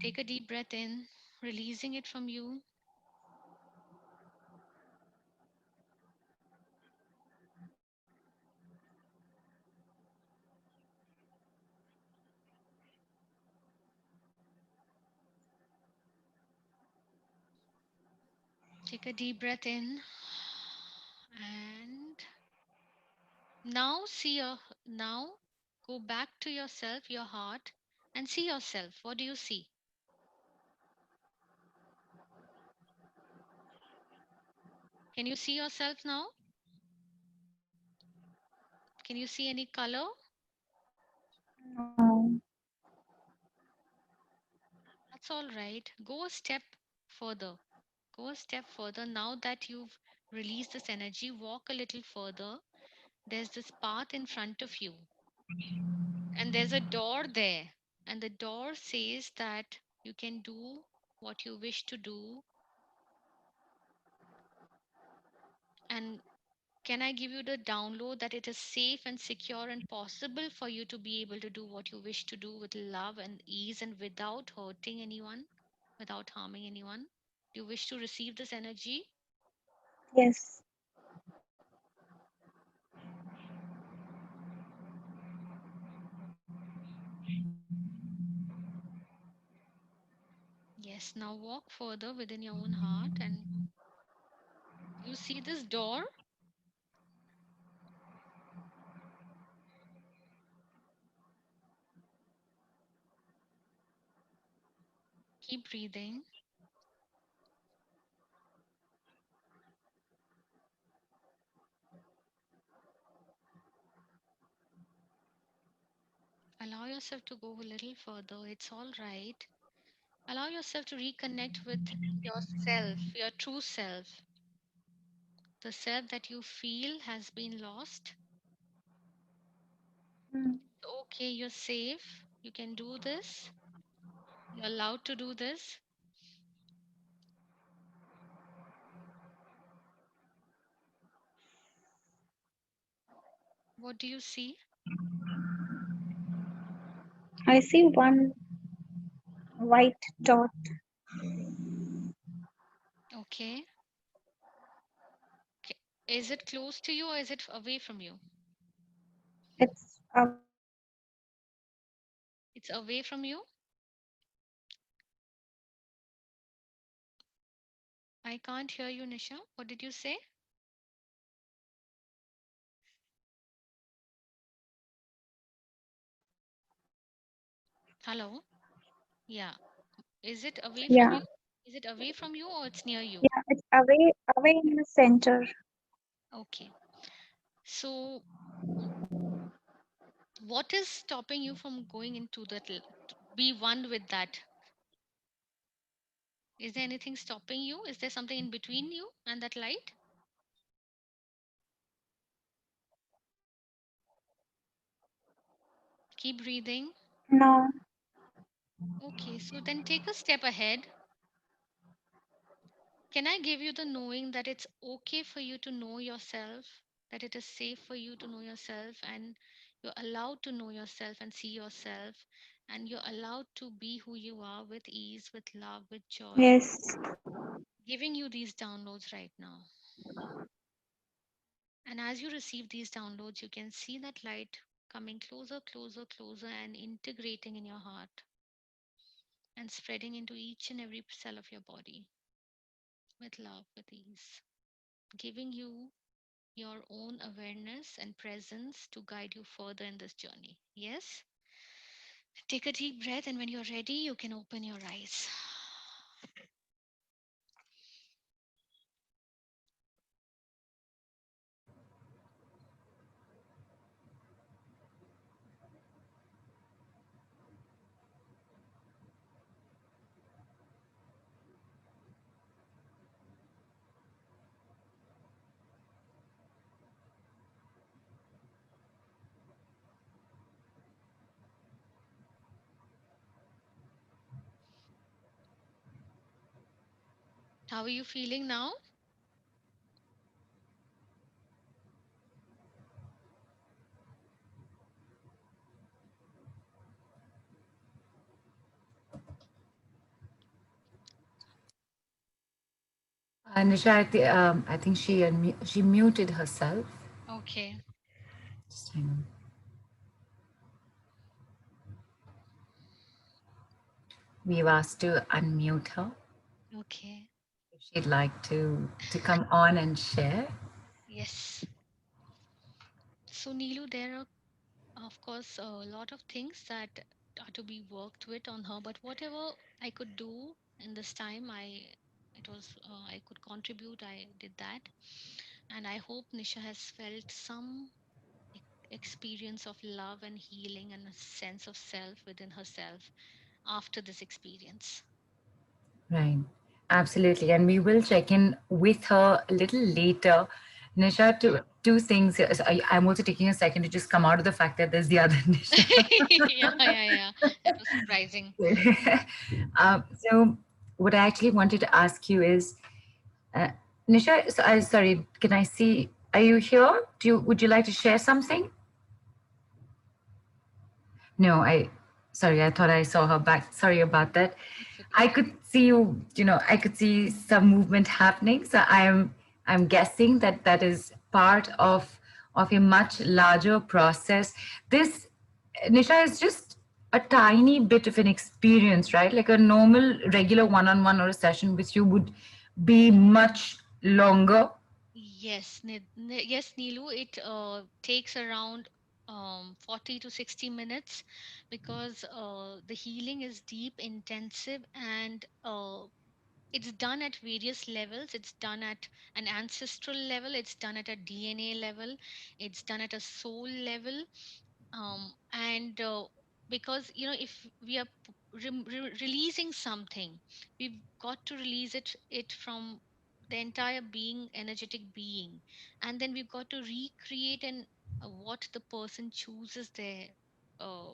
Take a deep breath in, releasing it from you. Take a deep breath in and Now go back to yourself, your heart, and see yourself. What do you see? Can you see yourself now? Can you see any color? No. That's all right. Go a step further. Go a step further. Now that you've released this energy, walk a little further. There's this path in front of you, and there's a door there. And the door says that you can do what you wish to do. And can I give you the download that it is safe and secure and possible for you to be able to do what you wish to do with love and ease and without hurting anyone, without harming anyone? Do you wish to receive this energy? Yes. Yes, now walk further within your own heart and you see this door. Keep breathing. Allow yourself to go a little further. It's all right. Allow yourself to reconnect with yourself, your true self, the self that you feel has been lost. Mm. Okay, you're safe. You can do this. You're allowed to do this. What do you see? I see one white dot. Okay. K- Is it close to you or is it away from you? It's away from me. It's away from you. I can't hear you, Nisha. What did you say? Hello? Yeah. Is it away from Yeah. you? Is it away from you or it's near you? Yeah. It's away in the center. Okay. So, what is stopping you from going into that? Be one with that. Is there anything stopping you? Is there something in between you and that light? Keep breathing. No. Okay, so then take a step ahead. Can I give you the knowing that it's okay for you to know yourself, that it is safe for you to know yourself, and you're allowed to know yourself and see yourself, and you're allowed to be who you are with ease, with love, with joy, Yes. giving you these downloads right now. And as you receive these downloads, you can see that light coming closer, closer, closer, and integrating in your heart and spreading into each and every cell of your body with love, with ease, giving you your own awareness and presence to guide you further in this journey. Yes? Take a deep breath, and when you're ready, you can open your eyes. How are you feeling now? Nisha, I think she muted herself. Okay. Just hang on. We've asked to unmute her Okay. if she'd like to come on and share. Yes. So, Neelu, there are, of course, a lot of things that are to be worked with on her, but whatever I could do in this time, I could contribute. I did that, and I hope Nisha has felt some experience of love and healing and a sense of self within herself after this experience. Right. Absolutely. And we will check in with her a little later. Nisha, two things. I'm also taking a second to just come out of the fact that there's the other Nisha. Yeah, yeah, yeah. That was surprising. So, what I actually wanted to ask you is, uh, Nisha, sorry, can I see? Are you here? Would you like to share something? No, sorry, I thought I saw her back. Sorry about that. It's I okay. could see I could see some movement happening. So I'm guessing that that is part of a much larger process. This, Nisha, is just a tiny bit of an experience, right? Like a normal, regular one-on-one or a session with you would be much longer. Yes, yes, Neelu, it takes around 40 to 60 minutes because the healing is deep, intensive, and it's done at various levels. It's done at an ancestral level, it's done at a DNA level, it's done at a soul level. And Because, if we are releasing something, we've got to release it from the entire being, energetic being, and then we've got to recreate and what the person chooses their uh,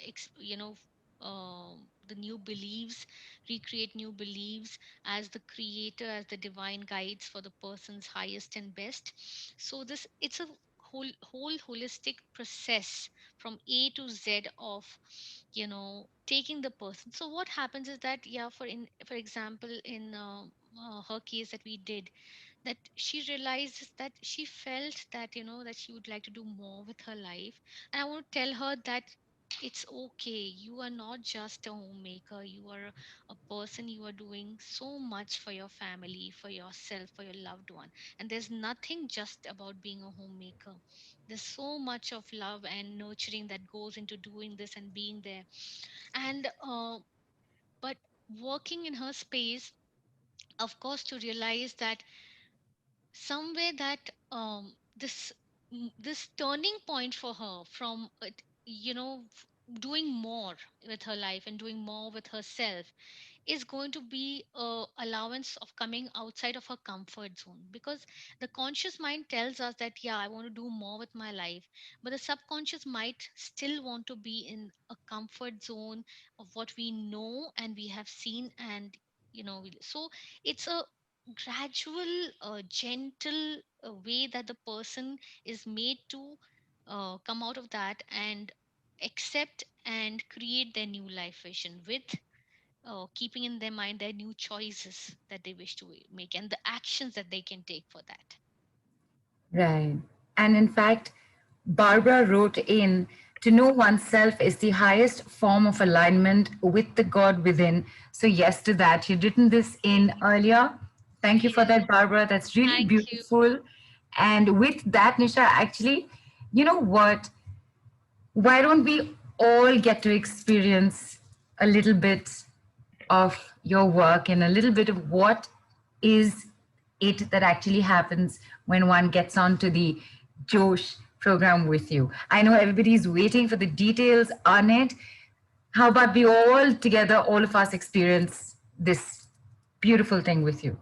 ex, you know the new beliefs, recreate new beliefs as the creator, as the divine guides for the person's highest and best. So this, it's a whole holistic process from A to Z of, taking the person. So what happens is that, yeah, for example, in her case that we did, that she realizes that she felt that, that she would like to do more with her life. And I want to tell her that it's okay. You are not just a homemaker, you are a person. You are doing so much for your family, for yourself, for your loved one. And there's nothing just about being a homemaker. There's so much of love and nurturing that goes into doing this and being there. And but working in her space, of course, to realize that somewhere that this turning point for her from doing more with her life and doing more with herself is going to be a allowance of coming outside of her comfort zone, because the conscious mind tells us that, yeah, I want to do more with my life, but the subconscious might still want to be in a comfort zone of what we know and we have seen. And so it's a gradual, gentle way that the person is made to come out of that and accept and create their new life vision with keeping in their mind their new choices that they wish to make and the actions that they can take for that. Right. And in fact, Barbara wrote in, to know oneself is the highest form of alignment with the God within. So, yes, to that. You'd written this in earlier. Thank you for Yes, that, Barbara. That's really thank you. beautiful. And with that, Nisha, actually, you know what? Why don't we all get to experience a little bit of your work and a little bit of what is it that actually happens when one gets onto the Josh program with you? I know everybody's waiting for the details on it. How about we all together, all of us experience this beautiful thing with you?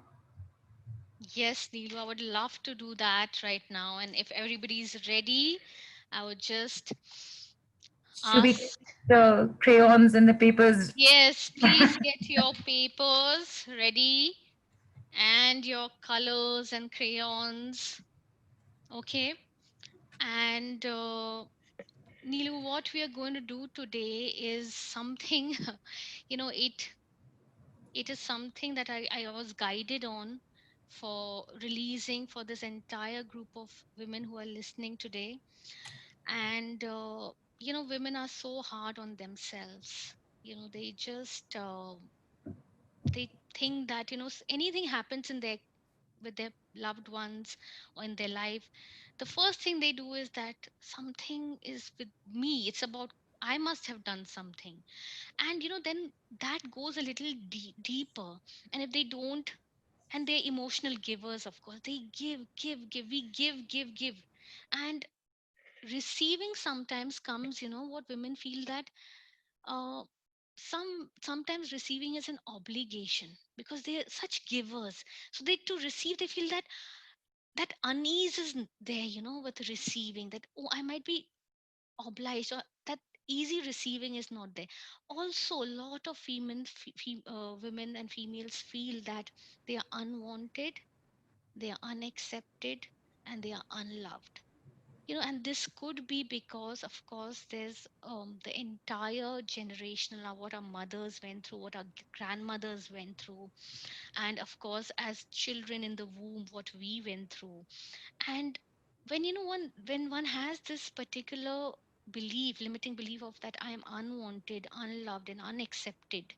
Yes, Neelu, I would love to do that right now. And if everybody's ready, I would just Should we take ask. the crayons and the papers? Yes, please get your papers ready and your colors and crayons. Okay. And Neelu, what we are going to do today is something, it is something that I was guided on for releasing for this entire group of women who are listening today. And, women are so hard on themselves. They just, they think that, anything happens in their with their loved ones or in their life, The first thing they do is that something is with me. It's about I must have done something. And then that goes a little deeper. And if they don't, and they're emotional givers, of course, they give, we give. And receiving sometimes comes, what women feel that uh, sometimes receiving is an obligation because they're such givers. So they to receive, they feel that unease is there, with receiving, that oh, I might be obliged, or that easy receiving is not there. Also, a lot of women and females feel that they are unwanted, they are unaccepted, and they are unloved. And this could be because, of course, there's the entire generational, what our mothers went through, what our grandmothers went through, and of course, as children in the womb, what we went through. And when when one has this particular belief, limiting belief of that I am unwanted, unloved, and unaccepted,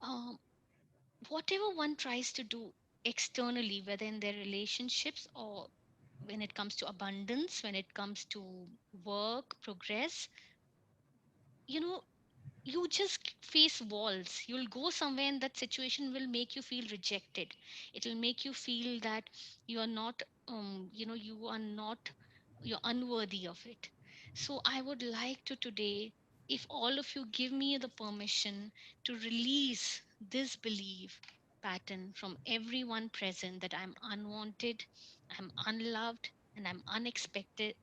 um, whatever one tries to do externally, whether in their relationships or when it comes to abundance, when it comes to work, progress, you know, you just face walls. You'll go somewhere and that situation will make you feel rejected. It will make you feel that you are not, you are not, you're unworthy of it. So I would like to today, if all of you give me the permission to release this belief pattern from everyone present, that I'm unwanted, I'm unloved, and I'm unaccepted.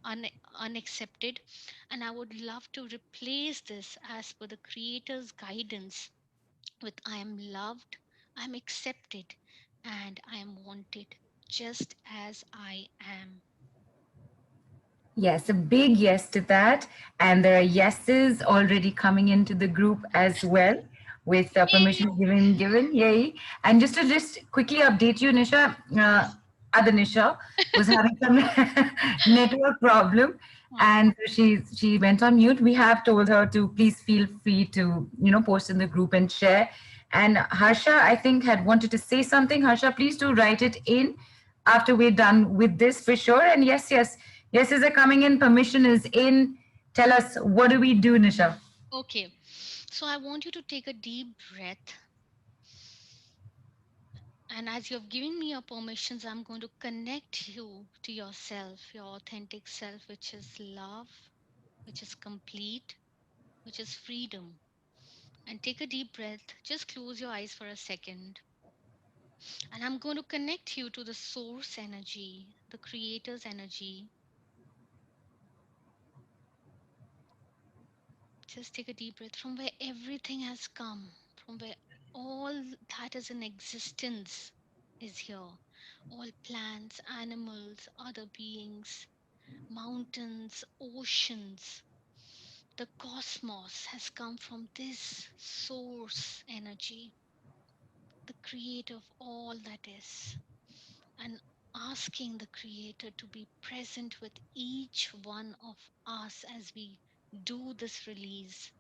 And I would love to replace this as per the Creator's guidance with I am loved, I'm accepted, and I am wanted just as I am. Yes, a big yes to that. And there are yeses already coming into the group as well, with permission given. Yay. And just quickly update you, Nisha, other Nisha was having some network problem, Oh, and she went on mute. We have told her to please feel free to, post in the group and share. And Harsha, I think, had wanted to say something. Harsha, please do write it in after we're done with this for sure. And yes, yeses are coming in. Permission is in. Tell us, what do we do, Nisha? okay. So I want you to take a deep breath. And as you have given me your permissions, I'm going to connect you to yourself, your authentic self, which is love, which is complete, which is freedom. And take a deep breath. Just close your eyes for a second. And I'm going to connect you to the source energy, the creator's energy. Just take a deep breath from where everything has come, from where all that is in existence is here. All plants, animals, other beings, mountains, oceans, the cosmos has come from this source energy, the creator of all that is. And asking the creator to be present with each one of us as we do this release.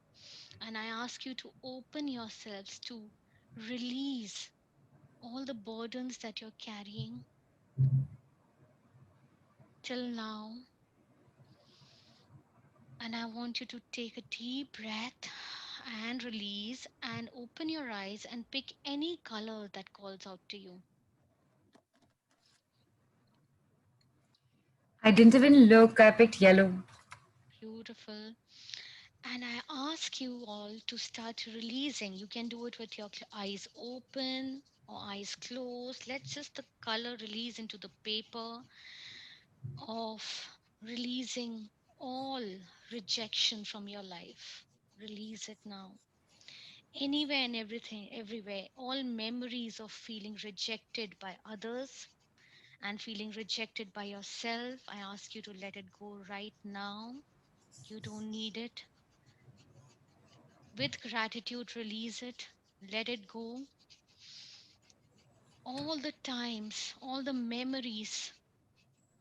And I ask you to open yourselves to release all the burdens that you're carrying till now. And I want you to take a deep breath and release and open your eyes and pick any color that calls out to you. I didn't even look. I picked yellow. Beautiful. And I ask you all to start releasing. You can do it with your eyes open or eyes closed. Let's just the color release into the paper of releasing all rejection from your life. Release it now. Anywhere and everything, everywhere, all memories of feeling rejected by others and feeling rejected by yourself, I ask you to let it go right now. You don't need it. With gratitude, release it. Let it go. All the times, all the memories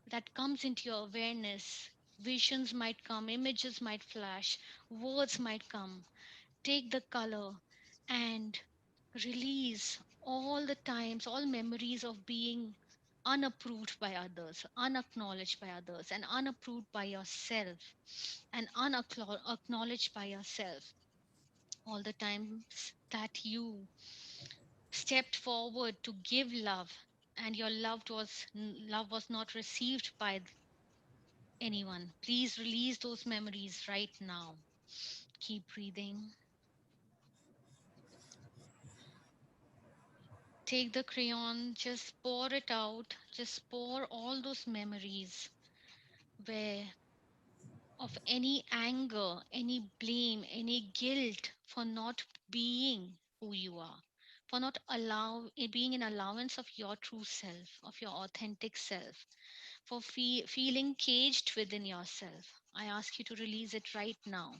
that comes into your awareness, visions might come, images might flash, words might come. Take the color and release all the times, all memories of being unapproved by others, unacknowledged by others, and unapproved by yourself, and unacknowledged by yourself. All the times that you stepped forward to give love, and your love was not received by anyone. Please release those memories right now. Keep breathing. Take the crayon, just pour it out. Just pour all those memories where of any anger, any blame, any guilt for not being who you are, for not being an allowance of your true self, of your authentic self, for feeling caged within yourself. I ask you to release it right now.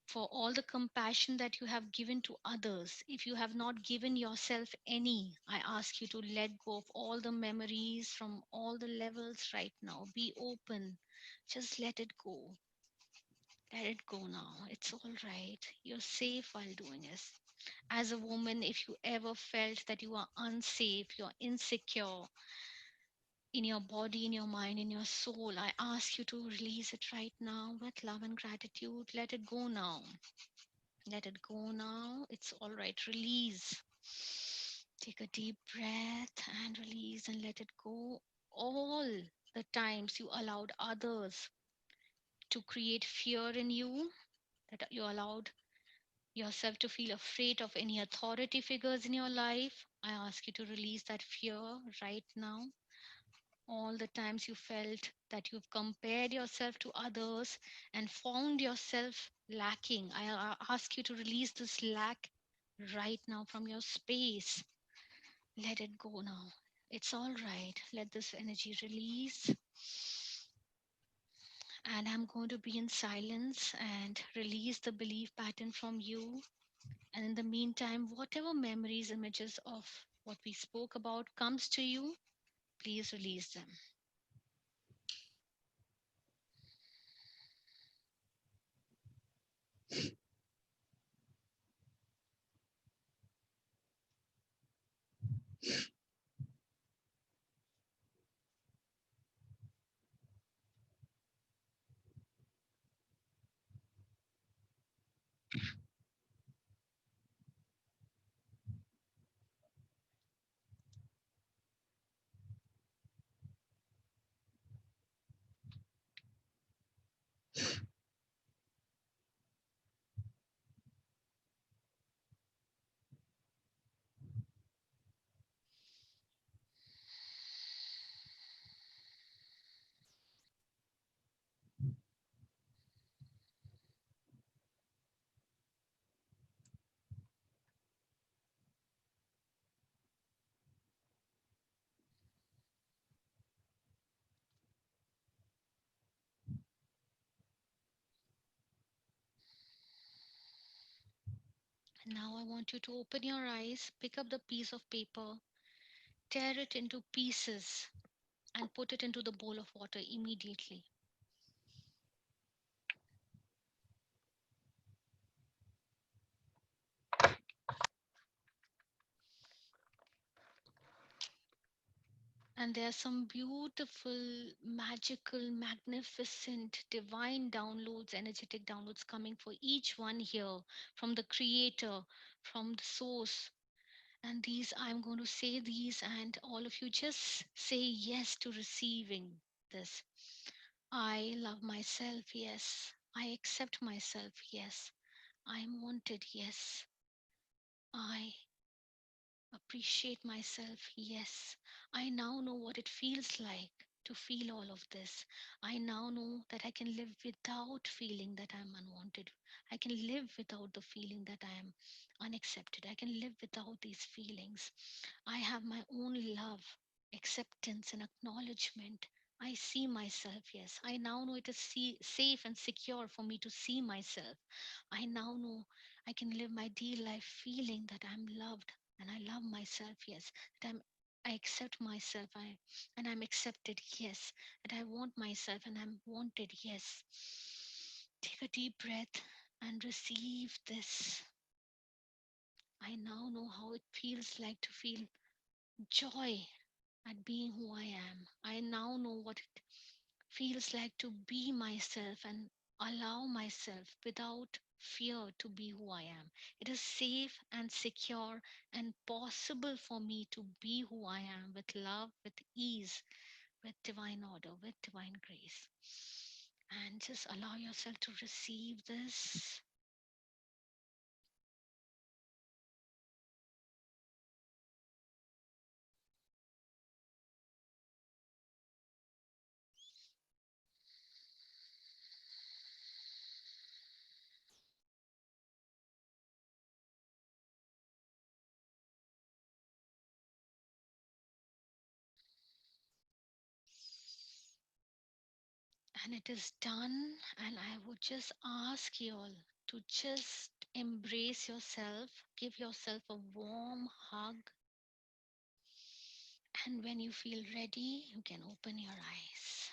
For all the compassion that you have given to others, if you have not given yourself any, I ask you to let go of all the memories from all the levels right now. Be open. Just let it go. Let it go now. It's all right. You're safe while doing this. As a woman, if you ever felt that you are unsafe, you're insecure in your body, in your mind, in your soul, I ask you to release it right now with love and gratitude. Let it go now. Let it go now. It's all right. Release. Take a deep breath and release and let it go. All the times you allowed others to create fear in you, that you allowed yourself to feel afraid of any authority figures in your life, I ask you to release that fear right now. All the times you felt that you've compared yourself to others and found yourself lacking, I ask you to release this lack right now from your space. Let it go now. It's all right. Let this energy release. And I'm going to be in silence and release the belief pattern from you. And in the meantime, whatever memories, images of what we spoke about comes to you, please release them. And now I want you to open your eyes, pick up the piece of paper, tear it into pieces, and put it into the bowl of water immediately. And there are some beautiful, magical, magnificent, divine downloads, energetic downloads coming for each one here from the Creator, from the Source. And these, I'm going to say these, and all of you just say yes to receiving this. I love myself, yes. I accept myself, yes. I'm wanted, yes. I appreciate myself, yes. I now know what it feels like to feel all of this. I now know that I can live without feeling that I'm unwanted. I can live without the feeling that I am unaccepted. I can live without these feelings. I have my own love, acceptance, and acknowledgement. I see myself, yes. I now know it is safe and secure for me to see myself. I now know I can live my dear life feeling that I'm loved and I love myself, yes. That I accept myself, and I'm accepted, yes. That I want myself and I'm wanted, yes. Take a deep breath and receive this. I now know how it feels like to feel joy at being who I am. I now know what it feels like to be myself and allow myself without fear to be who I am. It is safe and secure and possible for me to be who I am with love, with ease, with divine order, with divine grace. And just allow yourself to receive this. And it is done. And I would just ask you all to just embrace yourself, give yourself a warm hug. And when you feel ready, you can open your eyes.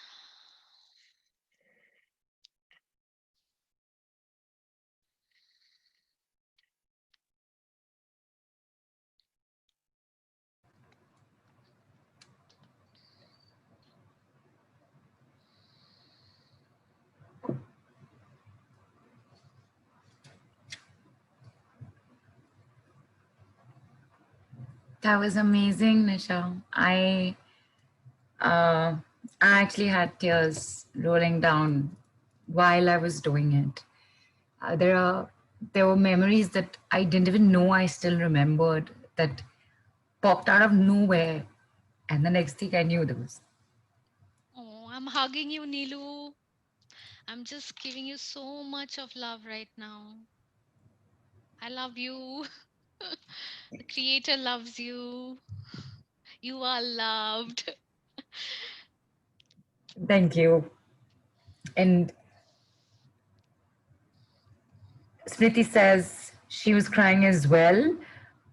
That was amazing, Nisha. Uh, I actually had tears rolling down while I was doing it. There were memories that I didn't even know I still remembered that popped out of nowhere, and the next thing I knew there was. Oh, I'm hugging you, Nilu. I'm just giving you so much of love right now. I love you. The Creator loves you. You are loved. Thank you. And Smriti says she was crying as well.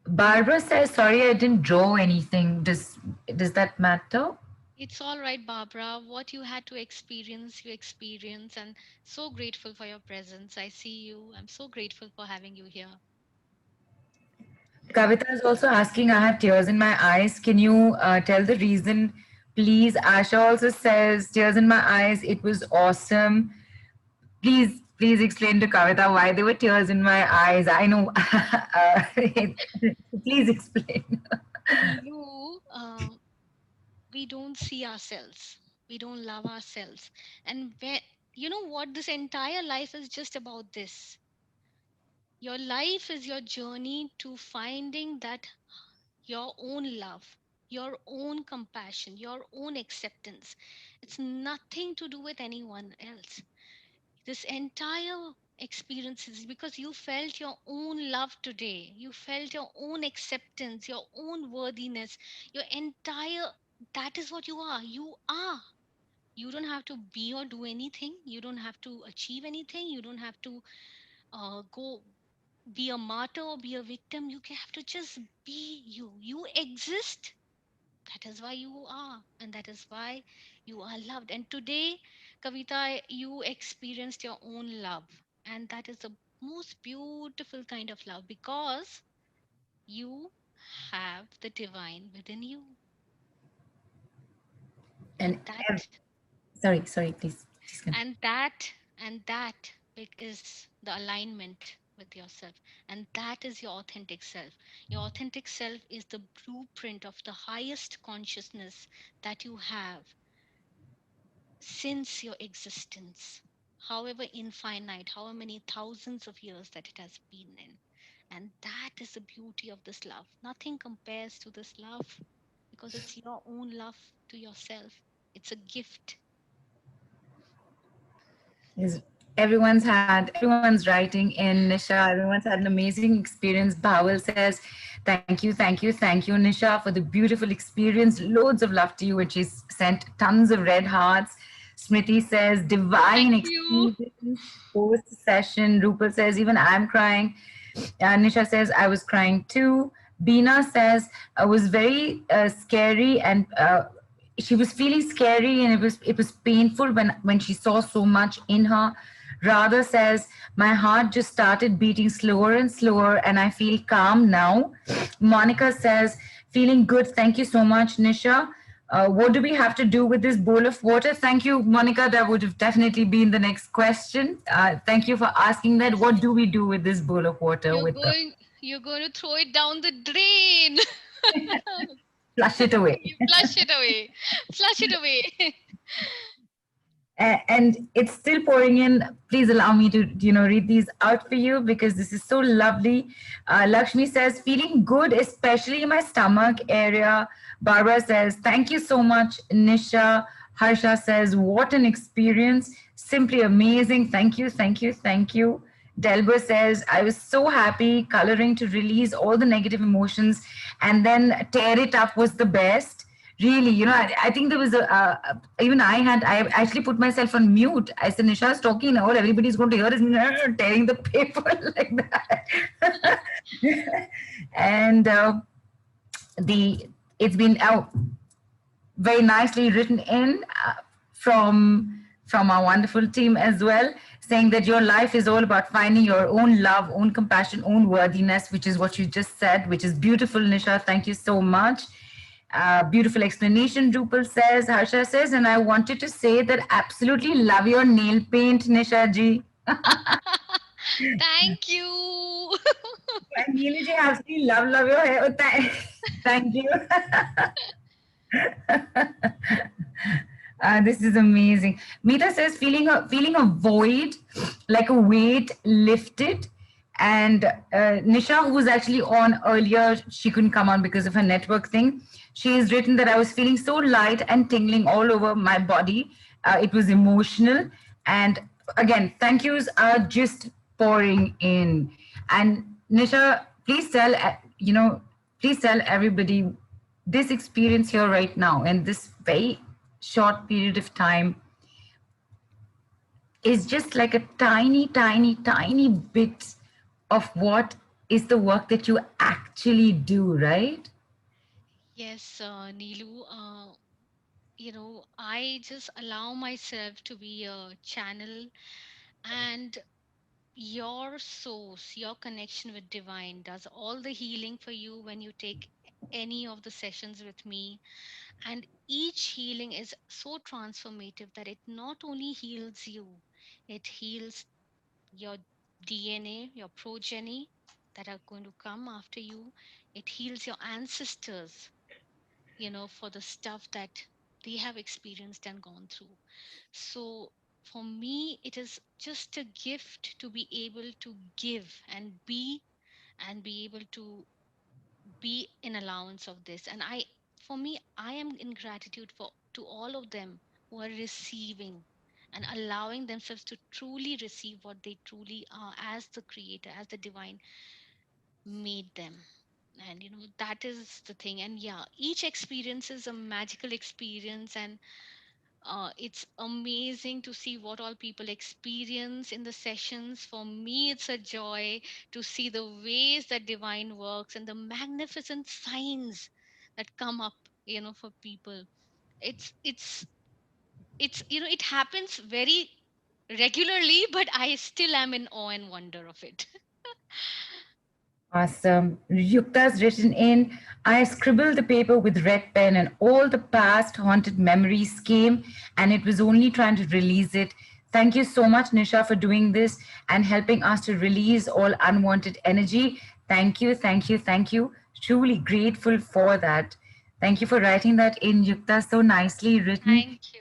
Barbara says, "Sorry, I didn't draw anything. Does that matter?" It's all right, Barbara. What you had to experience, you experience, and so grateful for your presence. I see you. I'm so grateful for having you here. Kavita is also asking, "I have tears in my eyes. Can you tell the reason, please?" Asha also says, "Tears in my eyes. It was awesome. Please explain to Kavita why there were tears in my eyes. I know." Please explain. Nilu, we don't see ourselves. We don't love ourselves. And when, you know what? This entire life is just about this. Your life is your journey to finding that your own love, your own compassion, your own acceptance. It's nothing to do with anyone else. This entire experience is because you felt your own love today. You felt your own acceptance, your own worthiness, your entire, that is what you are. You are. You don't have to be or do anything. You don't have to achieve anything. You don't have to go be a martyr or be a victim. You have to just be you. You exist. That is why you are, and that is why you are loved. And today, Kavita, you experienced your own love, and that is the most beautiful kind of love because you have the divine within you. And And that sorry, please continue. and that is the alignment with yourself, and that is your authentic self. Your authentic self is the blueprint of the highest consciousness that you have since your existence, however infinite, however many thousands of years that it has been in. And that is the beauty of this love. Nothing compares to this love because it's your own love to yourself. It's a gift. Yes, everyone's writing in, Nisha. Everyone's had an amazing experience. Bawal says, thank you, Nisha, for the beautiful experience. Loads of love to you. And she's sent tons of red hearts. Smriti says, divine Thank you. experience post session. Rupal says, even I'm crying. Nisha says, I was crying too. Beena says, I was very scary, and she was feeling scary, and it was painful when she saw so much in her. Radha says, my heart just started beating slower and slower, and I feel calm now. Monica says, feeling good. Thank you so much, Nisha. What do we have to do with this bowl of water? Thank you, Monica. That would have definitely been the next question. Thank you for asking that. What do we do with this bowl of water? You're With the going you're going to throw it down the drain. flush it away. You flush it away. Flush it away. And it's still pouring in. Please allow me to read these out for you because this is so lovely. Lakshmi says, feeling good, especially in my stomach area. Barbara says, thank you so much, Nisha. Harsha says, what an experience, simply amazing. Thank you, thank you, thank you. Delbert says, I was so happy coloring to release all the negative emotions and then tear it up was the best. Really, I think there was even I actually put myself on mute. I said, Nisha's talking now, everybody's going to hear us tearing the paper like that. And it's been very nicely written in from our wonderful team as well, saying that your life is all about finding your own love, own compassion, own worthiness, which is what you just said, which is beautiful, Nisha. Thank you so much. Beautiful explanation, Drupal says. Harsha says, and I wanted to say that absolutely love your nail paint, Nisha ji. Thank you. And Neelu ji, absolutely love your hair. Oh, thank you. This is amazing. Meeta says, feeling a void, like a weight lifted. And Nisha, who was actually on earlier, she couldn't come on because of her network thing. She has written that I was feeling so light and tingling all over my body. It was emotional. And again, thank yous are just pouring in. And Nisha, please tell, please tell everybody this experience here right now and this very short period of time is just like a tiny, tiny, tiny bit of what is the work that you actually do, right? Yes, Neelu. I just allow myself to be a channel, and your source, your connection with divine does all the healing for you when you take any of the sessions with me. And each healing is so transformative that it not only heals you, it heals your DNA, your progeny that are going to come after you. It heals your ancestors, for the stuff that they have experienced and gone through. So for me, it is just a gift to be able to give and be able to be in allowance of this. And for me, I am in gratitude for to all of them who are receiving and allowing themselves to truly receive what they truly are as the creator, as the divine made them. And that is the thing. And yeah, each experience is a magical experience, and it's amazing to see what all people experience in the sessions. For me, it's a joy to see the ways that divine works and the magnificent signs that come up, for people. It's it happens very regularly, but I still am in awe and wonder of it. Awesome. Yukta's written in, I scribbled the paper with red pen and all the past haunted memories came and it was only trying to release it. Thank you so much, Nisha, for doing this and helping us to release all unwanted energy. Thank you, thank you, thank you. Truly grateful for that. Thank you for writing that in, Yukta. So nicely written. Thank you.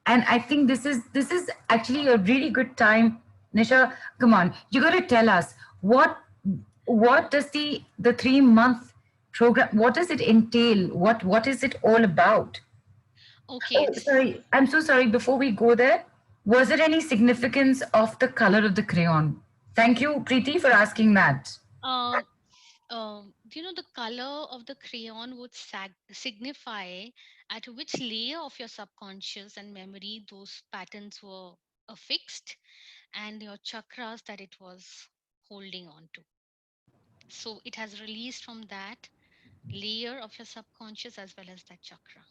And I think this is actually a really good time. Nisha, come on, you got to tell us what does the 3 month program, what does it entail, what is it all about? Okay. Oh, sorry, I'm so sorry. Before we go there, was there any significance of the color of the crayon? Thank you, Preeti, for asking that. Um, the color of the crayon would signify at which layer of your subconscious and memory those patterns were affixed, and your chakras that it was holding on to. So it has released from that layer of your subconscious as well as that chakra.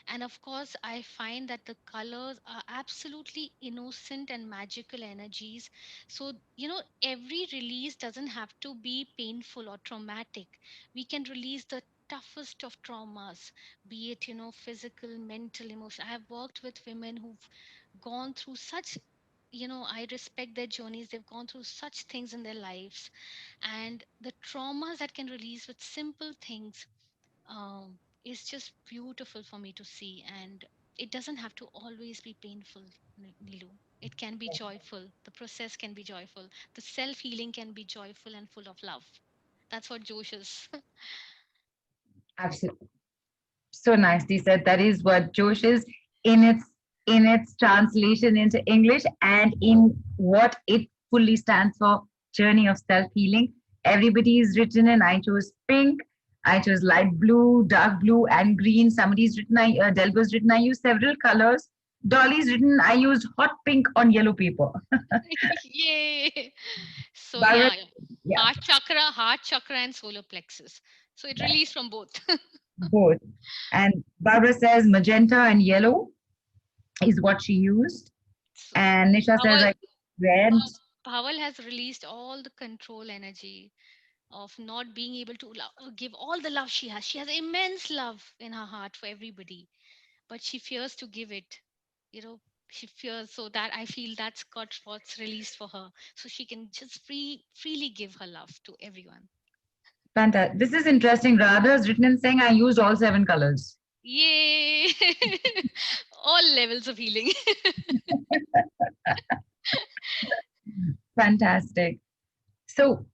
And of course, I find that the colors are absolutely innocent and magical energies. So, every release doesn't have to be painful or traumatic. We can release the toughest of traumas, be it, physical, mental, emotional. I have worked with women who've gone through such, I respect their journeys. They've gone through such things in their lives, and the traumas that can release with simple things is just beautiful for me to see. And it doesn't have to always be painful, Nilu. It can be joyful. The process can be joyful. The self healing can be joyful and full of love. That's what Josh is. Absolutely. So nicely said. That is what Josh is in its translation into English and in what it fully stands for, journey of self-healing. Everybody is written in. I chose pink, I chose light blue, dark blue, and green. Somebody's written, Delbo's written, I used several colors. Dolly's written, I used hot pink on yellow paper. Yay! So Barbara, yeah, yeah, heart chakra, and solar plexus. So it right, released from both. both. And Barbara says magenta and yellow is what she used. So And Nisha says, Bawal, I red. Bawal has released all the control energy of not being able to give all the love she has. She has immense love in her heart for everybody, but she fears to give it. You know, she fears, so that I feel that's got what's released for her, so she can just freely give her love to everyone. Fantastic. This is interesting. Radha is written in saying I used all seven colors. Yay! All levels of healing. Fantastic. So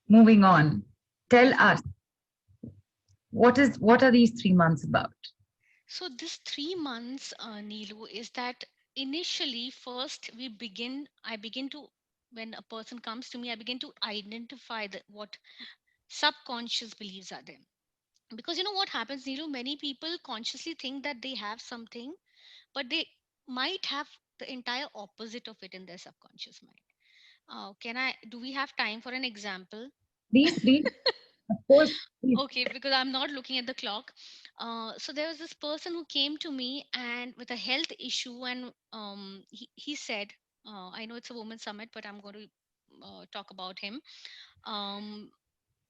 moving on, tell us what are these 3 months about? So this 3 months, Neelu, is that initially first I begin to, when a person comes to me, I begin to identify what subconscious beliefs are there. Because you know what happens, Neelu, many people consciously think that they have something, but they might have the entire opposite of it in their subconscious mind. Do we have time for an example? Please, please, of course, please. Okay, because I'm not looking at the clock. So there was this person who came to me and with a health issue, and he said, I know it's a women's summit, but I'm going to talk about him. Um,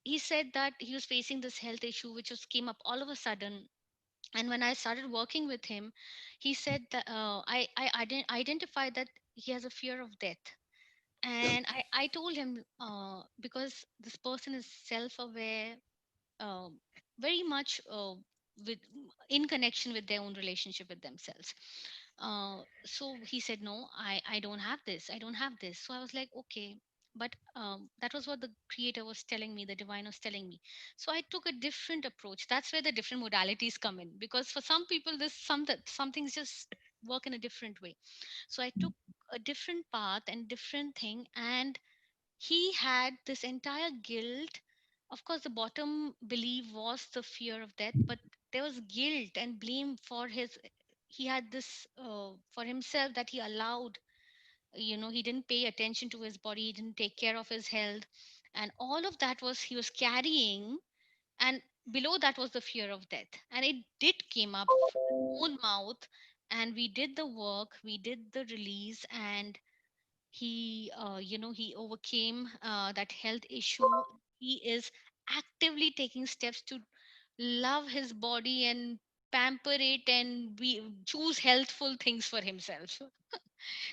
he said that he was facing this health issue, which just came up all of a sudden. And when I started working with him, he said that identified that he has a fear of death. And I told him, because this person is self-aware, uh, very much with in connection with their own relationship with themselves. So he said, no, I don't have this, I don't have this. So I was like, okay, but that was what the creator was telling me, the divine was telling me. So I took a different approach. That's where the different modalities come in, because for some people this some things just work in a different way. So I took a different path and different thing, and he had this entire guilt. Of course, the bottom belief was the fear of death, but there was guilt and blame for his. He had this for himself, that he allowed. He didn't pay attention to his body. He didn't take care of his health, and all of that was he was carrying. And below that was the fear of death, and it did came up from his own mouth. And we did the work. We did the release, and he overcame that health issue. He is actively taking steps to love his body and pamper it and choose healthful things for himself.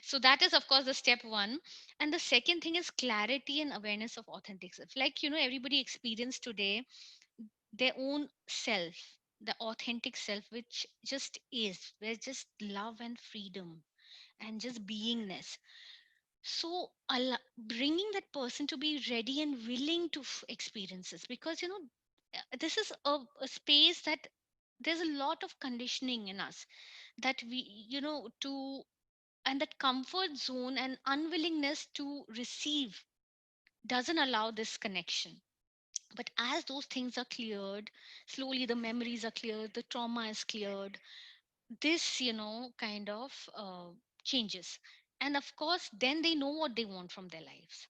So that is of course the step one. And the second thing is clarity and awareness of authentic self. Like, everybody experience today their own self, the authentic self, which just is where just love and freedom and just beingness. So bringing that person to be ready and willing to experience this, because this is a space that there's a lot of conditioning in us, that we to and that comfort zone and unwillingness to receive doesn't allow this connection. But as those things are cleared, slowly the memories are cleared, the trauma is cleared, this kind of changes. And of course then they know what they want from their lives.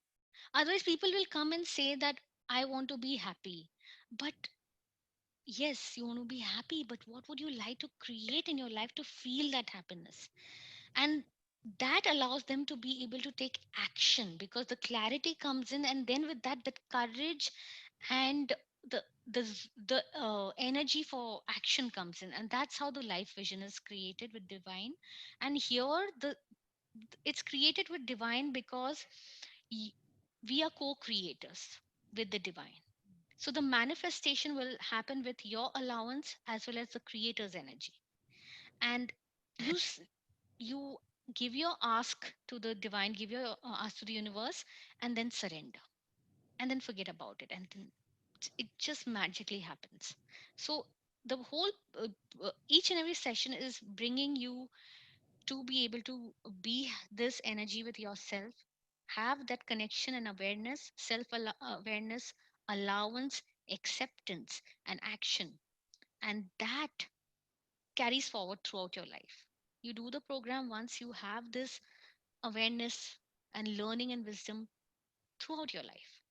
Otherwise people will come and say that I want to be happy. But yes, you want to be happy, but what would you like to create in your life to feel that happiness? And that allows them to be able to take action, because the clarity comes in, and then with that, that courage and the the energy for action comes in, and that's how the life vision is created with divine. And here it's created with divine because y- we are co-creators with the divine. So the manifestation will happen with your allowance as well as the creator's energy. And you you give your ask to the divine, give your ask to the universe, and then surrender, and then forget about it, and then it just magically happens. So the whole each and every session is bringing you to be able to be this energy with yourself, have that connection and awareness, awareness, allowance, acceptance, and action. And that carries forward throughout your life. You do the program once, you have this awareness and learning and wisdom throughout your life.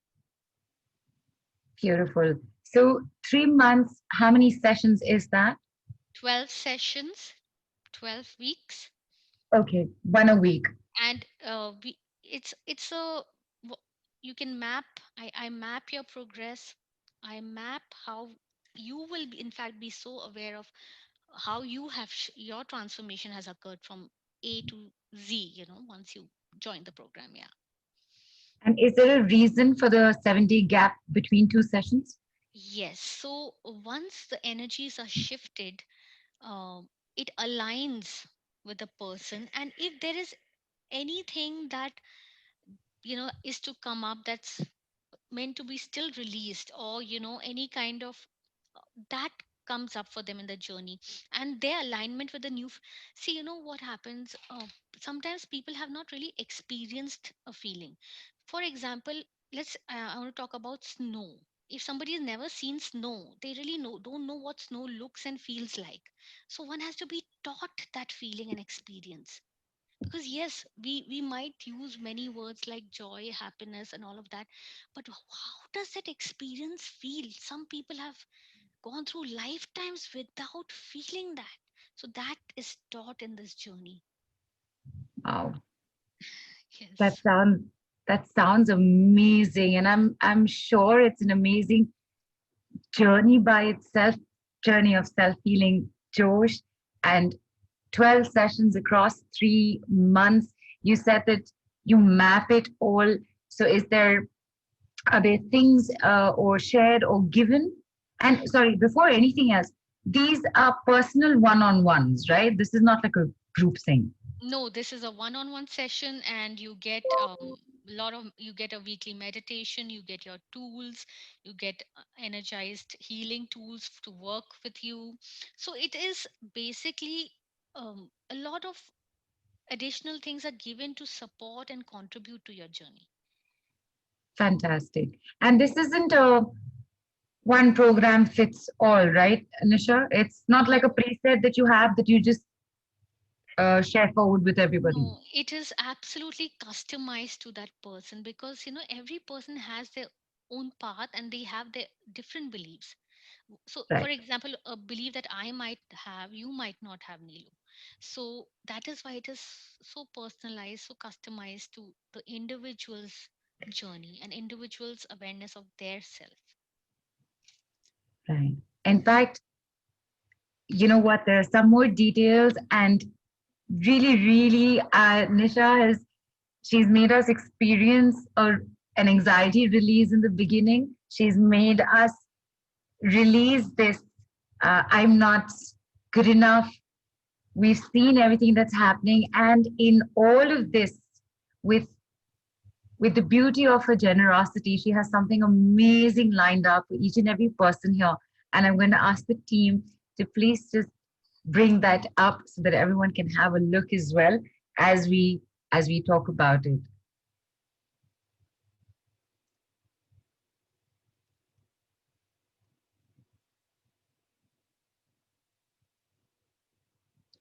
Beautiful. So 3 months, how many sessions is that? 12 sessions, 12 weeks. Okay, one a week. And it's you can map. I map your progress. I map how you will be, in fact, be so aware of how you have your transformation has occurred from A to Z, once you join the program. Yeah. And is there a reason for the 7-day gap between two sessions? Yes. So once the energies are shifted, it aligns with the person. And if there is anything that, is to come up, that's meant to be still released, or any kind of that comes up for them in the journey, and their alignment with the see, what happens, sometimes people have not really experienced a feeling. For example, I want to talk about snow. If somebody has never seen snow, they really don't know what snow looks and feels like. So one has to be taught that feeling and experience. Because yes, we might use many words like joy, happiness, and all of that, but how does that experience feel? Some people have gone through lifetimes without feeling that. So that is taught in this journey. Wow, that Yes. sounds that sounds amazing, and I'm sure it's an amazing journey by itself, journey of self healing, Josh, and 12 sessions across 3 months. You said that you map it all. So are there things or shared or given? And sorry, before anything else, these are personal one-on-ones, right? This is not like a group thing. No, this is a one-on-one session, and you get you get a weekly meditation, you get your tools, you get energized healing tools to work with you. So it is basically a lot of additional things are given to support and contribute to your journey. Fantastic. And this isn't a one program fits all, right, Nisha? It's not like a preset that you have that you just share forward with everybody. No, it is absolutely customized to that person, because every person has their own path and they have their different beliefs. So, for Right. example, a belief that I might have, you might not have, Neelu. So that is why it is so personalized, so customized to the individual's journey and individual's awareness of their self. Right. In fact, you know what? There are some more details, and really, Nisha she's made us experience an anxiety release in the beginning. She's made us release this. I'm not good enough. We've seen everything that's happening, and in all of this, with with the beauty of her generosity, she has something amazing lined up for each and every person here. And I'm going to ask the team to please just bring that up so that everyone can have a look as well as we talk about it.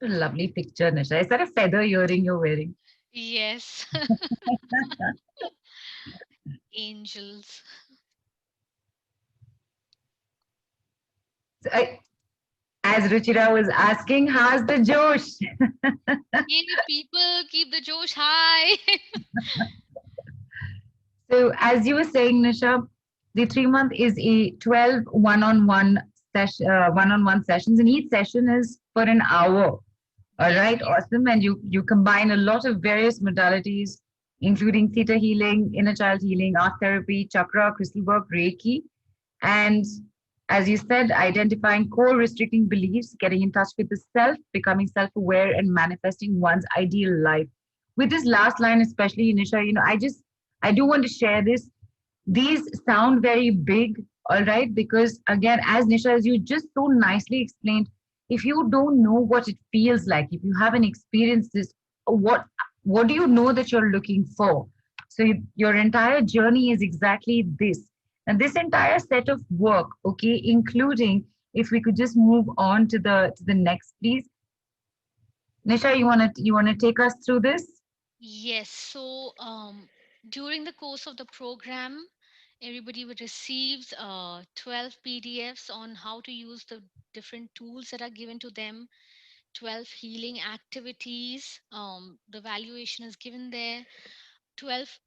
A lovely picture, Nisha. Is that a feather earring you're wearing? Yes. Angels. So as Ruchira was asking, how's the Josh? Hey, people, keep the Josh high. So as you were saying, Nisha, The 3 month is a 12 one-on-one session, one-on-one sessions, and each session is for an hour. All Yes, right, yes. awesome. And you combine a lot of various modalities, including theta healing, inner child healing, art therapy, chakra, crystal work, Reiki, and as you said, identifying core restricting beliefs, getting in touch with the self, becoming self-aware, and manifesting one's ideal life. With this last line, especially, Nisha, I do want to share this. These sound very big, all right, because again, as Nisha, as you just so nicely explained, if you don't know what it feels like, if you haven't experienced this, what do you know that you're looking for? So your entire journey is exactly this, and this entire set of work, okay, including, if we could just move on to the next, please. Nisha, you want to take us through this? Yes. So, during the course of the program, everybody would receives 12 PDFs on how to use the different tools that are given to them, 12 healing activities. The valuation is given there, 12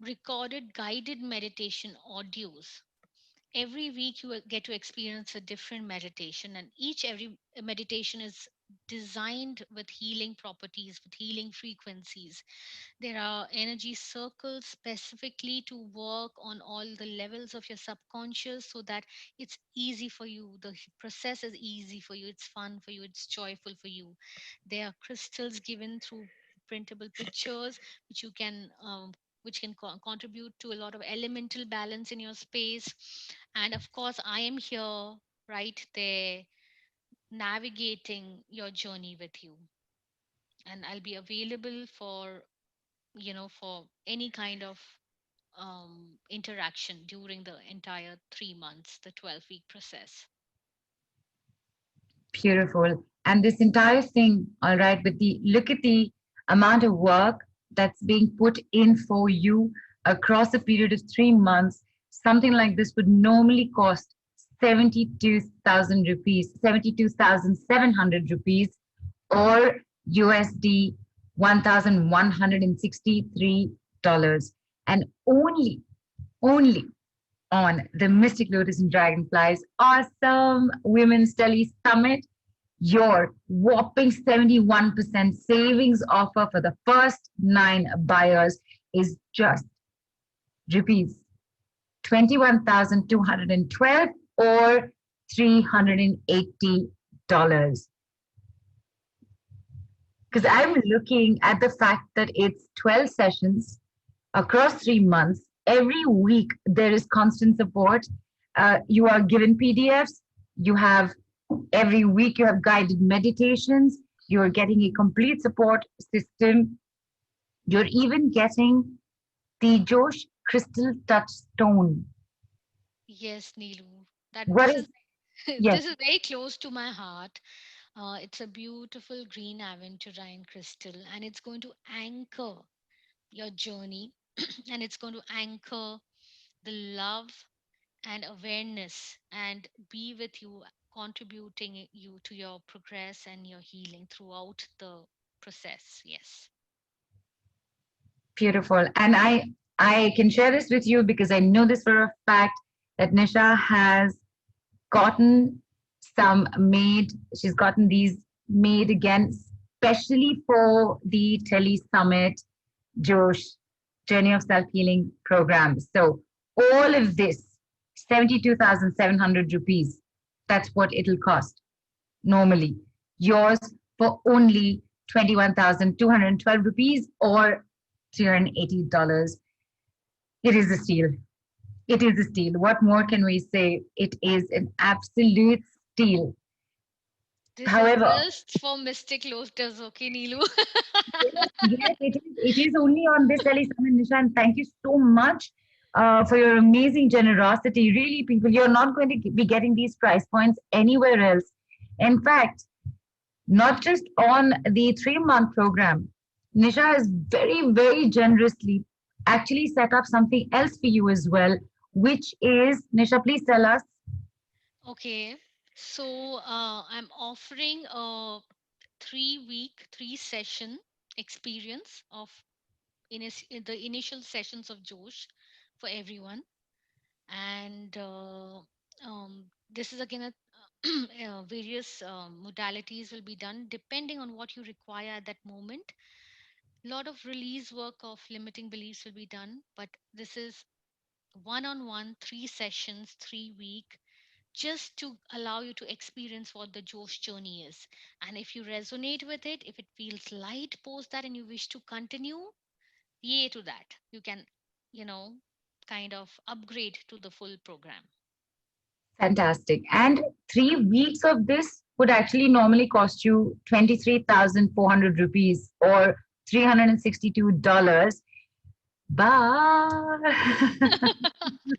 recorded guided meditation audios. Every week you will get to experience a different meditation, and each every meditation is designed with healing properties, with healing frequencies. There are energy circles specifically to work on all the levels of your subconscious so that it's easy for you. The process is easy for you, it's fun for you, it's joyful for you. There are crystals given through printable pictures which you can which can contribute to a lot of elemental balance in your space. And of course, I am here right there navigating your journey with you, and I'll be available for for any kind of interaction during the entire 3 months, the 12-week process. Beautiful. And this entire thing, all right, with the look at the amount of work that's being put in for you across a period of 3 months. Something like this would normally cost 72,000 rupees, 72,700 rupees, or USD $1,163. And only on the Mystic Lotus and Dragonflies Awesome Women's Study Summit, your whopping 71% savings offer for the first 9 buyers is just rupees 21,212 or $380. Because I'm looking at the fact that it's 12 sessions across 3 months. Every week, there is constant support. You are given PDFs. You have every week, you have guided meditations. You're getting a complete support system. You're even getting the Josh Crystal Touchstone. Yes, Neelu, that What is, yes, this is very close to my heart. It's a beautiful green aventurine crystal, and it's going to anchor your journey, and it's going to anchor the love and awareness and be with you, contributing you to your progress and your healing throughout the process. Yes. beautiful. And I can share this with you because I know this for a fact that Nisha has gotten some made. She's gotten these made again, especially for the Tele Summit Josh Journey of Self Healing program. So all of this, 72,700 rupees. That's what it'll cost normally. Yours for only 21,212 rupees or $380. It is a steal. It is a steal. What more can we say? It is an absolute steal. This is However, just for Mystic Lotus, okay, Neelu? yes, it is. It is only on this Ellie Summit, Nisha, and thank you so much for your amazing generosity. Really, people, you're not going to be getting these price points anywhere else. In fact, not just on the 3 month program, Nisha has very, very generously actually set up something else for you as well, which is, Nisha, please tell us. Okay. So I'm offering a 3-week, 3-session experience of the initial sessions of Josh for everyone. And this is again a various modalities will be done depending on what you require at that moment. Lot of release work of limiting beliefs will be done, but this is one on one, 3 sessions, 3 week, just to allow you to experience what the Josh journey is. And if you resonate with it, if it feels light post that and you wish to continue, yay to that. You can, you know, kind of upgrade to the full program. Fantastic. And 3 weeks of this would actually normally cost you 23,400 rupees or $362. But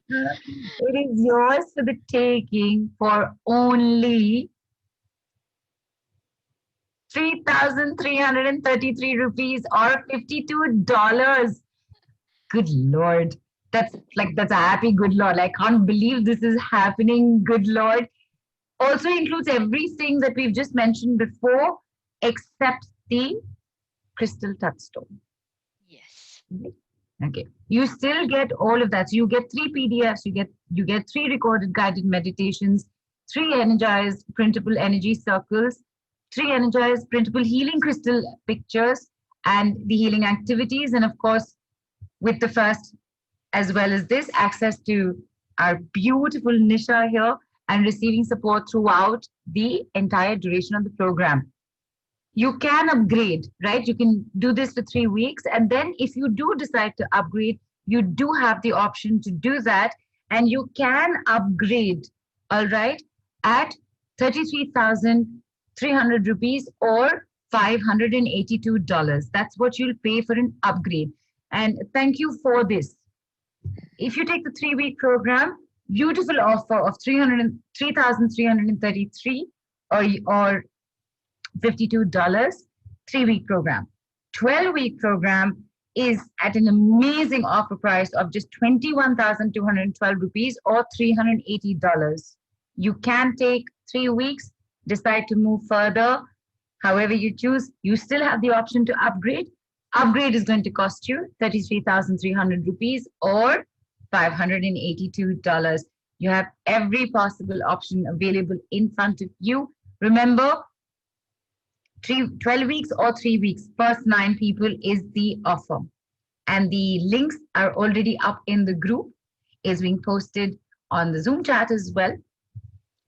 it is yours for the taking for only 3,333 rupees or $52. Good Lord. That's a happy good Lord. I can't believe this is happening. Good Lord. Also includes everything that we've just mentioned before, except the crystal touchstone. Yes. Okay. You still get all of that. So you get 3 PDFs, you get 3 recorded guided meditations, 3 energized printable energy circles, 3 energized printable healing crystal pictures, and the healing activities, and of course, with the first as well as this, access to our beautiful Nisha here and receiving support throughout the entire duration of the program. You can upgrade, right? You can do this for 3 weeks. And then if you do decide to upgrade, you do have the option to do that. And you can upgrade, all right, at 33,300 rupees or $582. That's what you'll pay for an upgrade. And thank you for this. If you take the 3 week program, beautiful offer of 3,333 or $52, 3 week program. 12-week program is at an amazing offer price of just 21,212 rupees or $380. You can take 3 weeks, decide to move further, however you choose. You still have the option to upgrade. Upgrade is going to cost you 33,300 rupees or $582. You have every possible option available in front of you. Remember, 12 weeks or 3 weeks, first 9 people is the offer. And the links are already up in the group, is being posted on the Zoom chat as well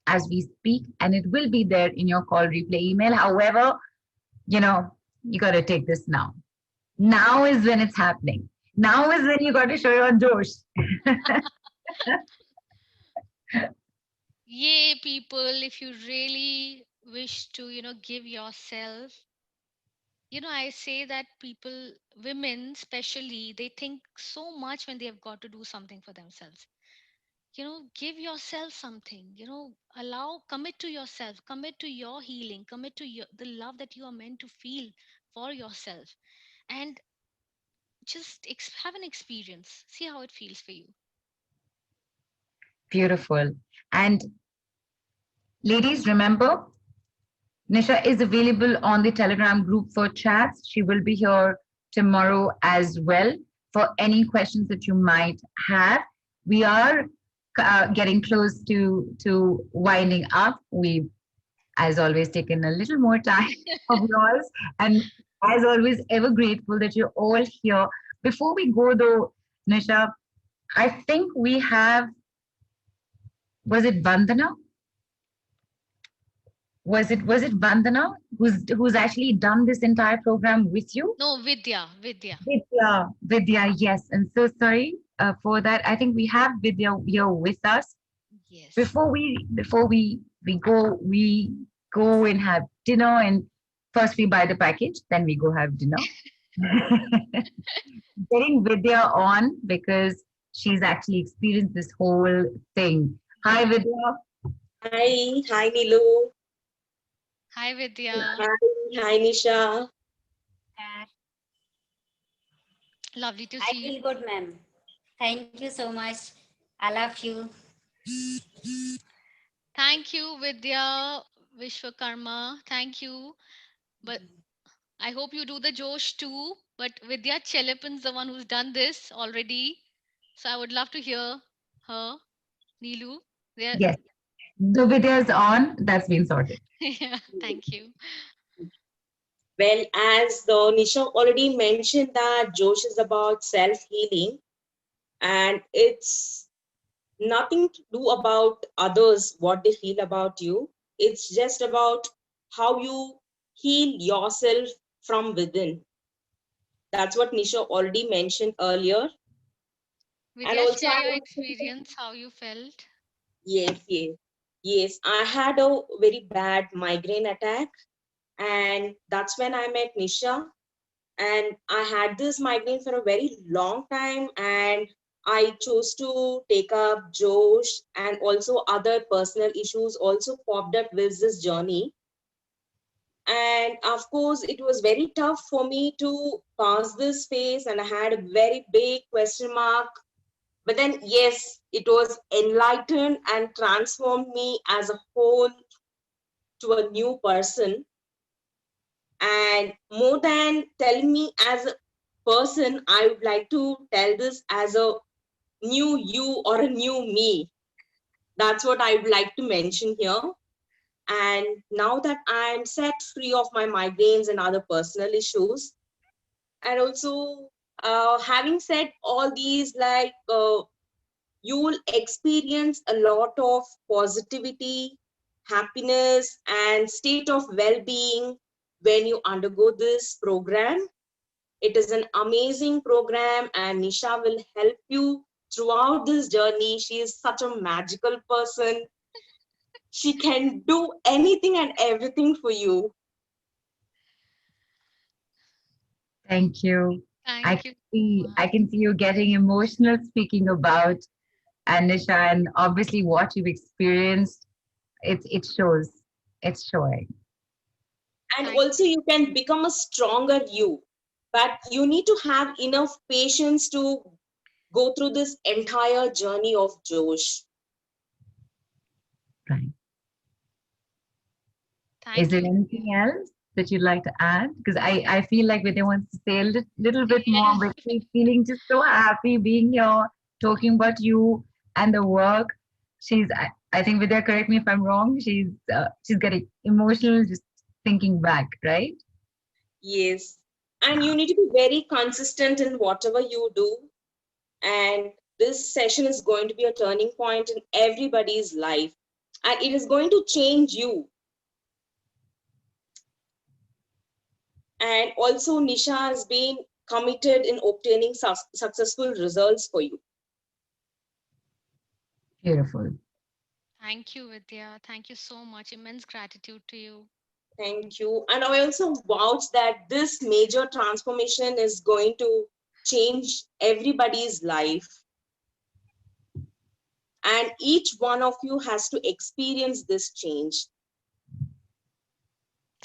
as we speak, and it will be there in your call replay email. However, you got to take this now. Now is when it's happening. Now is when you got to show your Josh. Yay, people, if you really wish to, give yourself, I say that people, women especially, they think so much when they have got to do something for themselves. Give yourself something, commit to yourself, commit to your healing, commit to the love that you are meant to feel for yourself, and just have an experience. See how it feels for you. Beautiful. And ladies, remember, Nisha is available on the Telegram group for chats. She will be here tomorrow as well for any questions that you might have. We are getting close to winding up. We've, as always, taken a little more time of yours, and as always, ever grateful that you're all here. Before we go, though, Nisha, I think we have. Was it Vandana? Was it Vandana who's actually done this entire program with you? No, Vidya. Vidya, yes. And so sorry for that. I think we have Vidya here with us. Yes. Before we go and have dinner, and first we buy the package, then we go have dinner. Getting Vidya on because she's actually experienced this whole thing. Hi, Vidya. Hi Nilu. Hi, Vidya. Hi Nisha. Lovely to I see you. feel good, ma'am. Thank you so much. I love you. Thank you, Vidya Vishwakarma. Thank you. But I hope you do the Josh too. But Vidya Chelapin's the one who's done this already. So I would love to hear her. Neelu, there. Yes, the video is on. That's been sorted. Yeah, thank you. Well, as the Nisha already mentioned that Josh is about self-healing, and it's nothing to do about others, what they feel about you. It's just about how you heal yourself from within. That's what Nisha already mentioned earlier. And Vidya, also, share I your want to say, experience, how you felt. yes, yes, yes. I had a very bad migraine attack, and that's when I met Nisha. And I had this migraine for a very long time, and I chose to take up Josh, and also other personal issues also popped up with this journey. And of course, it was very tough for me to pass this phase, and I had a very big question mark. But then, yes, it was enlightened and transformed me as a whole to a new person. And more than telling me as a person, I would like to tell this as a new you or a new me. That's what I would like to mention here. And now that I'm set free of my migraines and other personal issues, and also having said all these, you will experience a lot of positivity, happiness, and state of well-being when you undergo this program. It is an amazing program, and Nisha will help you throughout this journey. She is such a magical person. She can do anything and everything for you. Thank you. Thank you so I much. can see you getting emotional speaking about Anisha, and obviously what you've experienced. It shows. It's showing. And Thank also, you can become a stronger you. But you need to have enough patience to go through this entire journey of Josh. Right. Is thank there you, Vidya. anything else that you'd like to add? Because I feel like Vidya wants to say a little bit more, Yes. but she's feeling just so happy being here, talking about you and the work. I think Vidya, correct me if I'm wrong. She's getting emotional just thinking back, right? Yes. And you need to be very consistent in whatever you do. And this session is going to be a turning point in everybody's life. And it is going to change you. And also, Nisha has been committed in obtaining successful results for you. Beautiful. Thank you, Vidya. Thank you so much. Immense gratitude to you. Thank you. And I also vouch that this major transformation is going to change everybody's life. And each one of you has to experience this change.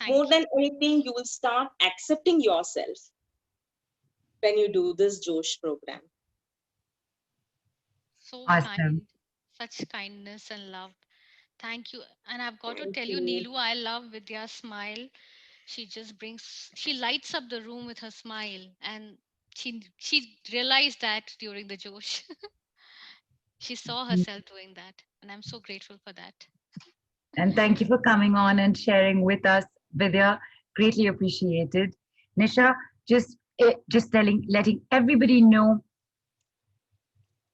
More Thank you. than anything, you will start accepting yourself when you do this Josh program. So Awesome. kind. Such kindness and love. Thank you. And I've got to Thank tell you, you. Neelu, I love Vidya's smile. She lights up the room with her smile. And she realized that during the Josh. She saw herself doing that. And I'm so grateful for that. And thank you for coming on and sharing with us, Vidya. Greatly appreciated. Nisha, just letting everybody know,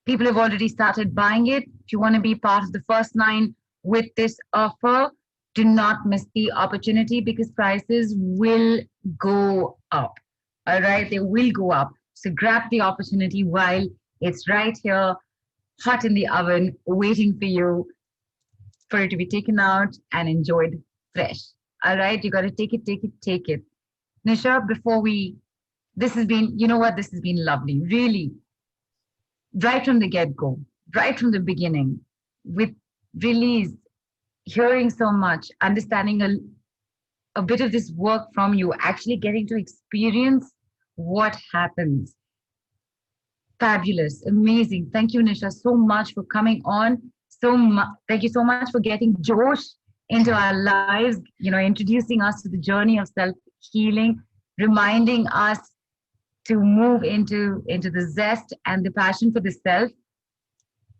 people have already started buying it. If you want to be part of the first 9 with this offer, do not miss the opportunity because prices will go up. All right, they will go up. So grab the opportunity while it's right here, hot in the oven, waiting for you for it to be taken out and enjoyed fresh. All right, you got to take it, take it, take it. Nisha, this has been, you know what, this has been lovely, really, right from the get go, right from the beginning, with release, hearing so much, understanding a bit of this work from you, actually getting to experience what happens. Fabulous, amazing. Thank you, Nisha, so much for coming on. Thank you so much for getting Josh into our lives, introducing us to the journey of self-healing, reminding us to move into the zest and the passion for the self.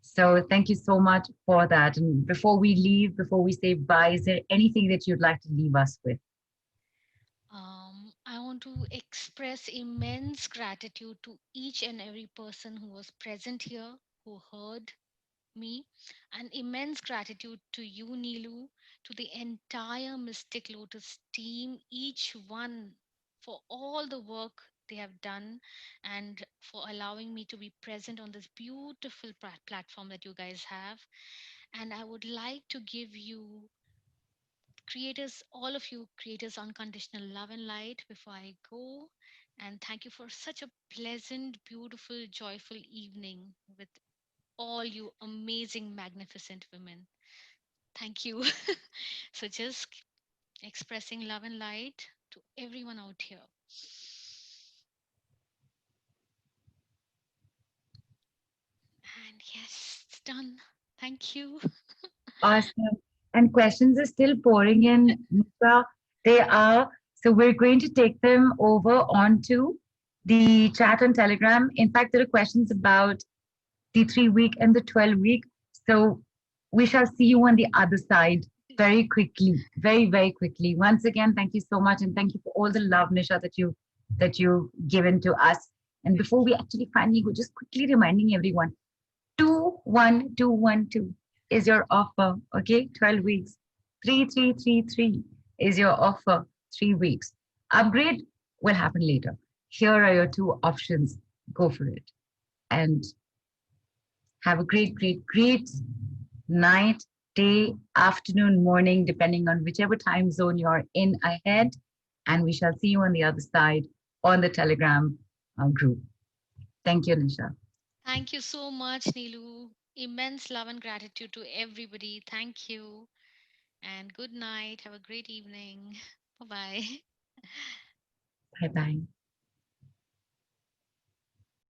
So thank you so much for that. And before we leave, before we say bye, is there anything that you'd like to leave us with? I want to express immense gratitude to each and every person who was present here, who heard me, and immense gratitude to you, Neelu, to the entire Mystic Lotus team, each one for all the work they have done and for allowing me to be present on this beautiful platform that you guys have. And I would like to give you creators, all of you creators, unconditional love and light before I go. And thank you for such a pleasant, beautiful, joyful evening with all you amazing, magnificent women. Thank you. So just expressing love and light to everyone out here. And yes, it's done. Thank you. Awesome. And questions are still pouring in, Nisha. They are. So we're going to take them over onto the chat on Telegram. In fact, there are questions about the 3 week and the 12 week. So we shall see you on the other side very quickly, very, very quickly. Once again, thank you so much. And thank you for all the love, Nisha, that you've given to us. And before we actually finally go, just quickly reminding everyone 21212 is your offer. Okay, 12 weeks. 3333 is your offer. 3 weeks. Upgrade will happen later. Here are your two options. Go for it. And have a great, great, great night, day, afternoon, morning, depending on whichever time zone you're in ahead. And we shall see you on the other side on the Telegram group. Thank you, Nisha. Thank you so much, Neelu. Immense love and gratitude to everybody. Thank you. And good night. Have a great evening. Bye bye. Bye bye.